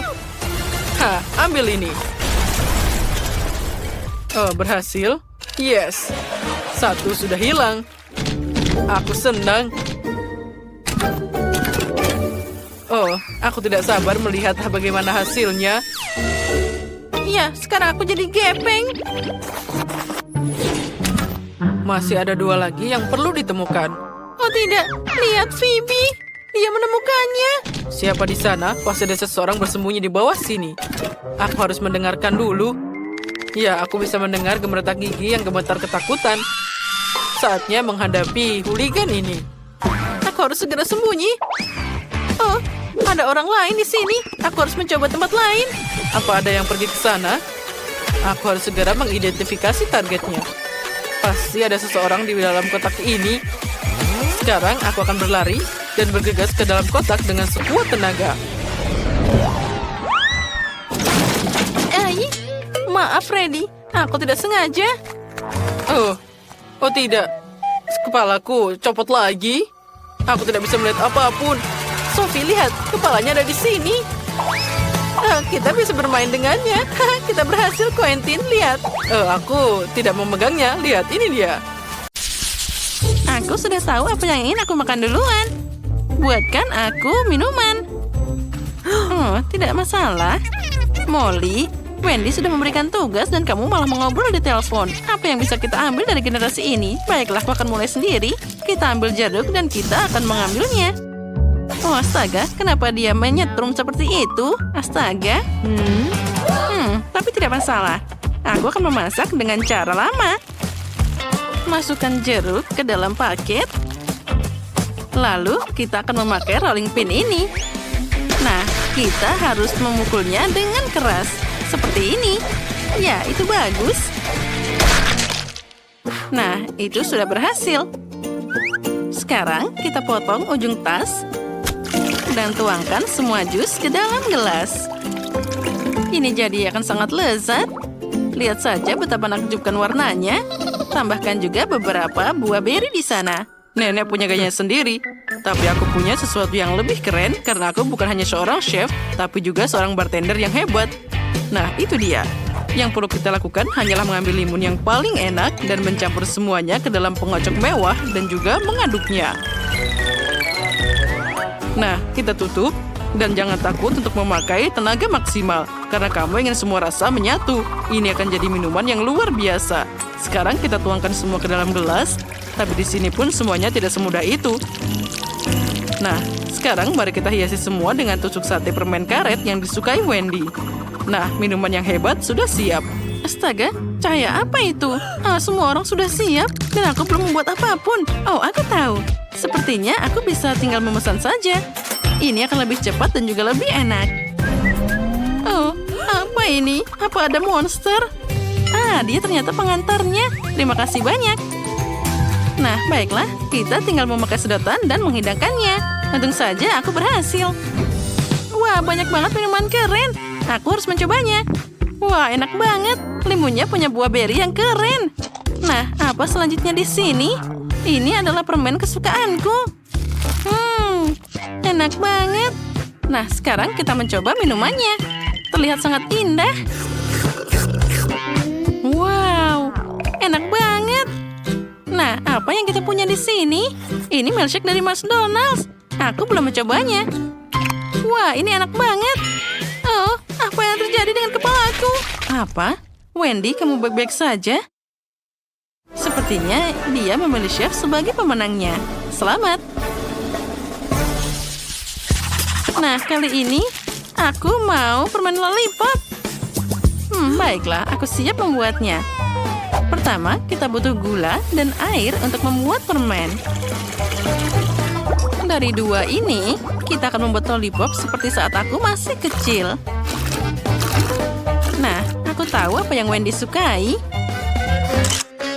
Ambil ini. Oh, berhasil. Yes. 1 sudah hilang. Aku senang. Oh, aku tidak sabar melihat bagaimana hasilnya. Iya, sekarang aku jadi gepeng. Masih ada 2 lagi yang perlu ditemukan. Oh tidak, lihat Phoebe. Dia menemukannya. Siapa di sana? Pasti ada seseorang bersembunyi di bawah sini. Aku harus mendengarkan dulu. Ya, aku bisa mendengar gemeretak gigi yang gemetar ketakutan. Saatnya menghadapi hooligan ini. Aku harus segera sembunyi. Oh, ada orang lain di sini. Aku harus mencoba tempat lain. Apa ada yang pergi ke sana? Aku harus segera mengidentifikasi targetnya. Pasti ada seseorang di dalam kotak ini. Sekarang aku akan berlari dan bergegas ke dalam kotak dengan sekuat tenaga. Maaf, Freddy. Aku tidak sengaja. Oh tidak. Kepalaku copot lagi. Aku tidak bisa melihat apapun. Sophie, lihat. Kepalanya ada di sini. Kita bisa bermain dengannya. Kita berhasil, Quentin. Lihat. Aku tidak memegangnya. Lihat, ini dia. Aku sudah tahu apa yang ingin aku makan duluan. Buatkan aku minuman. Oh, tidak masalah. Molly, Wendy sudah memberikan tugas dan kamu malah mengobrol di telepon. Apa yang bisa kita ambil dari generasi ini? Baiklah, aku akan mulai sendiri. Kita ambil jeruk dan kita akan mengambilnya. Oh, astaga, kenapa dia menyetrum seperti itu? Astaga. Tapi tidak masalah. Aku akan memasak dengan cara lama. Masukkan jeruk ke dalam paket. Lalu, kita akan memakai rolling pin ini. Nah, kita harus memukulnya dengan keras. Seperti ini. Ya, itu bagus. Nah, itu sudah berhasil. Sekarang, kita potong ujung tas dan tuangkan semua jus ke dalam gelas. Ini jadi akan sangat lezat. Lihat saja betapa menakjubkan warnanya. Tambahkan juga beberapa buah beri di sana. Nenek punya gayanya sendiri. Tapi aku punya sesuatu yang lebih keren karena aku bukan hanya seorang chef, tapi juga seorang bartender yang hebat. Nah, itu dia. Yang perlu kita lakukan hanyalah mengambil limun yang paling enak dan mencampur semuanya ke dalam pengocok mewah dan juga mengaduknya. Nah, kita tutup dan jangan takut untuk memakai tenaga maksimal karena kamu ingin semua rasa menyatu. Ini akan jadi minuman yang luar biasa. Sekarang kita tuangkan semua ke dalam gelas, tapi di sini pun semuanya tidak semudah itu. Nah, sekarang mari kita hiasi semua dengan tusuk sate permen karet yang disukai Wendy. Nah, minuman yang hebat sudah siap. Astaga, cahaya apa itu? Semua orang sudah siap dan aku belum membuat apapun. Oh, aku tahu. Sepertinya aku bisa tinggal memesan saja. Ini akan lebih cepat dan juga lebih enak. Oh, apa ini? Apa ada monster? Dia ternyata pengantarnya. Terima kasih banyak. Nah, baiklah. Kita tinggal memakai sedotan dan menghidangkannya. Untung saja aku berhasil. Wah, banyak banget minuman keren. Aku harus mencobanya. Wah, enak banget. Limunnya punya buah beri yang keren. Nah, apa selanjutnya di sini? Ini adalah permen kesukaanku. Enak banget. Nah, sekarang kita mencoba minumannya. Terlihat sangat indah. Wow, enak banget. Nah, apa yang kita punya di sini? Ini milkshake dari McDonald's. Aku belum mencobanya. Wah, ini enak banget. Oh, apa yang terjadi dengan kepalaku? Apa? Wendy, kamu baik-baik saja? Sepertinya dia memilih chef sebagai pemenangnya. Selamat. Nah, kali ini aku mau permen lollipop. Baiklah, aku siap membuatnya. Pertama, kita butuh gula dan air untuk membuat permen. Dari dua ini, kita akan membuat lollipop seperti saat aku masih kecil. Nah, aku tahu apa yang Wendy sukai.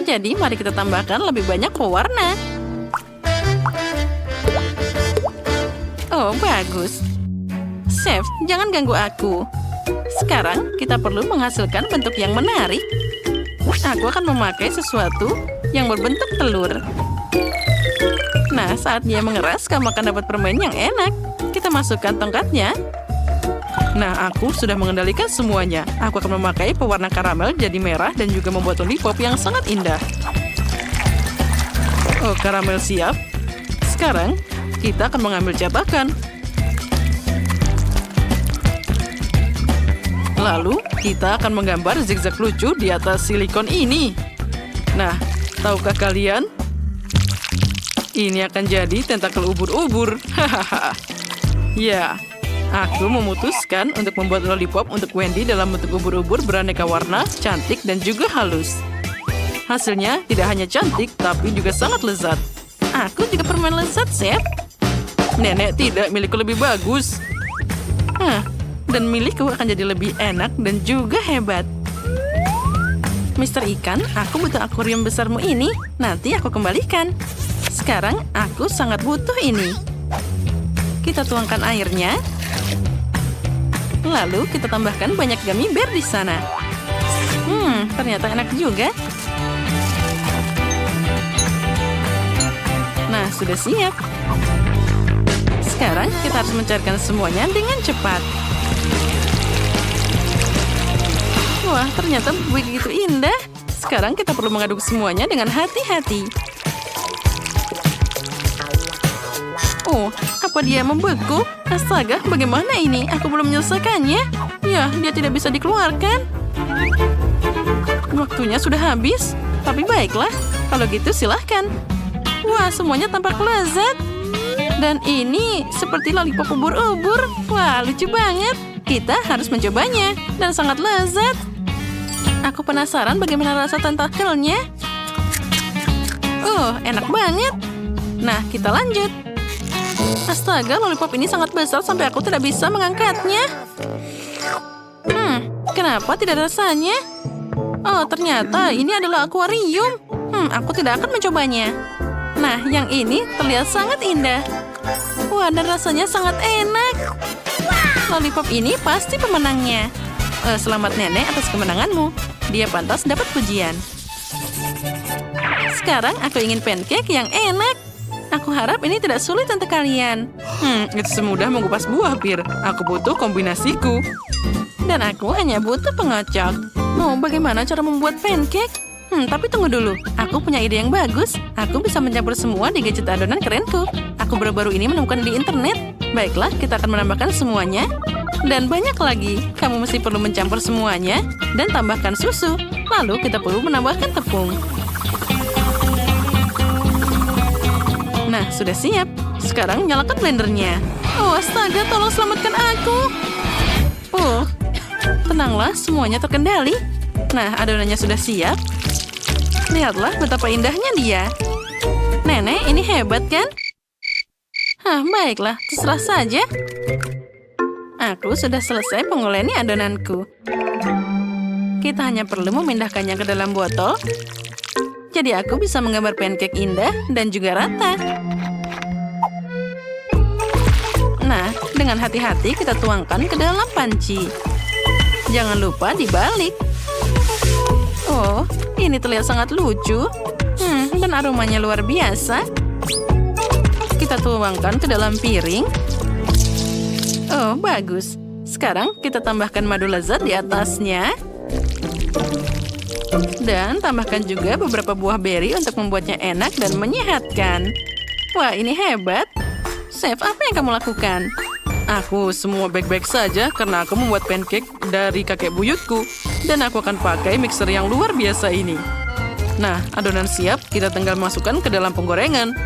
Jadi, mari kita tambahkan lebih banyak pewarna. Oh, bagus. Chef, jangan ganggu aku. Sekarang, kita perlu menghasilkan bentuk yang menarik. Aku akan memakai sesuatu yang berbentuk telur. Nah, saat dia mengeras, kamu akan dapat permen yang enak. Kita masukkan tongkatnya. Nah, aku sudah mengendalikan semuanya. Aku akan memakai pewarna karamel jadi merah dan juga membuat lollipop yang sangat indah. Oh, karamel siap. Sekarang, kita akan mengambil cetakan. Lalu, kita akan menggambar zigzag lucu di atas silikon ini. Nah, tahukah kalian? Ini akan jadi tentakel ubur-ubur. Hahaha. Ya, aku memutuskan untuk membuat lollipop untuk Wendy dalam bentuk ubur-ubur beraneka warna, cantik, dan juga halus. Hasilnya tidak hanya cantik, tapi juga sangat lezat. Aku juga permen lezat, Chef. Nenek tidak, milikku lebih bagus. Dan milikku akan jadi lebih enak dan juga hebat. Mister Ikan, aku butuh akuarium besarmu ini. Nanti aku kembalikan. Sekarang aku sangat butuh ini. Kita tuangkan airnya. Lalu kita tambahkan banyak gummy bear di sana. Ternyata enak juga. Nah, sudah siap. Sekarang kita harus mencairkan semuanya dengan cepat. Wah, ternyata begitu indah. Sekarang kita perlu mengaduk semuanya dengan hati-hati. Oh, apa dia membeku? Astaga, bagaimana ini? Aku belum menyelesaikannya. Ya, dia tidak bisa dikeluarkan. Waktunya sudah habis. Tapi baiklah, kalau gitu silahkan. Wah, semuanya tampak lezat. Dan ini seperti lollipop ubur-ubur. Wah, lucu banget. Kita harus mencobanya. Dan sangat lezat. Aku penasaran bagaimana rasa tentakelnya. Oh, enak banget. Nah, kita lanjut. Astaga, lollipop ini sangat besar sampai aku tidak bisa mengangkatnya. Kenapa tidak ada rasanya? Oh, ternyata ini adalah akuarium. Aku tidak akan mencobanya. Nah, yang ini terlihat sangat indah. Wah, dan rasanya sangat enak. Lollipop ini pasti pemenangnya. Selamat nenek atas kemenanganmu. Dia pantas dapat pujian. Sekarang aku ingin pancake yang enak. Aku harap ini tidak sulit untuk kalian. Itu semudah mengupas buah, Pir. Aku butuh kombinasiku. Dan aku hanya butuh pengocok. Bagaimana cara membuat pancake? Tapi tunggu dulu. Aku punya ide yang bagus. Aku bisa mencampur semua di gadget adonan kerenku. Aku baru-baru ini menemukan di internet. Baiklah, kita akan menambahkan semuanya. Dan banyak lagi. Kamu mesti perlu mencampur semuanya. Dan tambahkan susu. Lalu kita perlu menambahkan tepung. Nah, sudah siap. Sekarang nyalakan blendernya. Oh, astaga, tolong selamatkan aku. Oh, tenanglah, semuanya terkendali. Nah, adonannya sudah siap. Lihatlah betapa indahnya dia. Nenek, ini hebat kan? Baiklah, terserah saja. Aku sudah selesai menguleni adonanku. Kita hanya perlu memindahkannya ke dalam botol. Jadi aku bisa menggambar pancake indah dan juga rata. Nah, dengan hati-hati kita tuangkan ke dalam panci. Jangan lupa dibalik. Oh, ini terlihat sangat lucu. Dan aromanya luar biasa. Kita tuangkan ke dalam piring. Oh, bagus. Sekarang kita tambahkan madu lezat di atasnya. Dan tambahkan juga beberapa buah beri untuk membuatnya enak dan menyehatkan. Wah, ini hebat. Chef, apa yang kamu lakukan? Aku semua baik-baik saja karena aku membuat pancake dari kakek buyutku. Dan aku akan pakai mixer yang luar biasa ini. Nah, adonan siap, kita tinggal masukkan ke dalam penggorengan.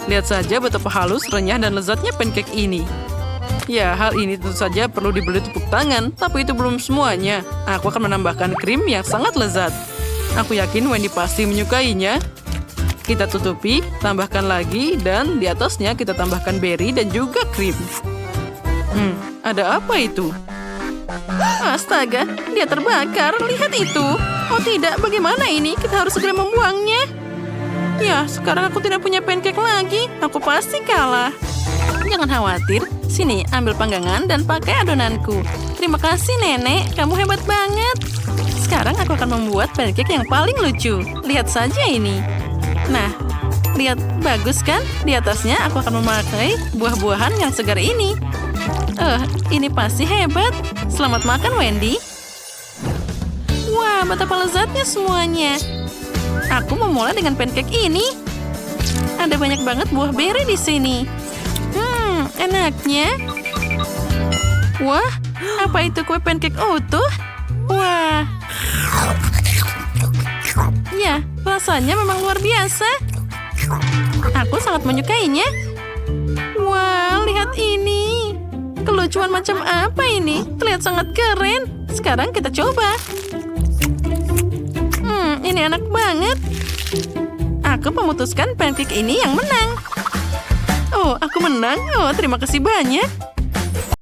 Lihat saja betapa halus, renyah, dan lezatnya pancake ini. Ya, hal ini tentu saja perlu diberi tepuk tangan, tapi itu belum semuanya. Aku akan menambahkan krim yang sangat lezat. Aku yakin Wendy pasti menyukainya. Kita tutupi, tambahkan lagi, dan di atasnya kita tambahkan beri dan juga krim. Ada apa itu? Astaga, dia terbakar. Lihat itu. Oh tidak, bagaimana ini? Kita harus segera membuangnya. Ya, sekarang aku tidak punya pancake lagi. Aku pasti kalah. Jangan khawatir. Sini, ambil panggangan dan pakai adonanku. Terima kasih, Nenek. Kamu hebat banget. Sekarang aku akan membuat pancake yang paling lucu. Lihat saja ini. Nah, lihat, bagus kan? Di atasnya aku akan memakai buah-buahan yang segar ini. Ini pasti hebat. Selamat makan, Wendy. Wah, betapa lezatnya semuanya. Aku memulai dengan pancake ini. Ada banyak banget buah beri di sini. Enaknya. Wah, apa itu kue pancake utuh? Wah. Ya, rasanya memang luar biasa. Aku sangat menyukainya. Wah, lihat ini. Kelucuan macam apa ini? Terlihat sangat keren. Sekarang kita coba. Ini enak banget. Aku memutuskan pancake ini yang menang. Oh, aku menang. Oh, terima kasih banyak.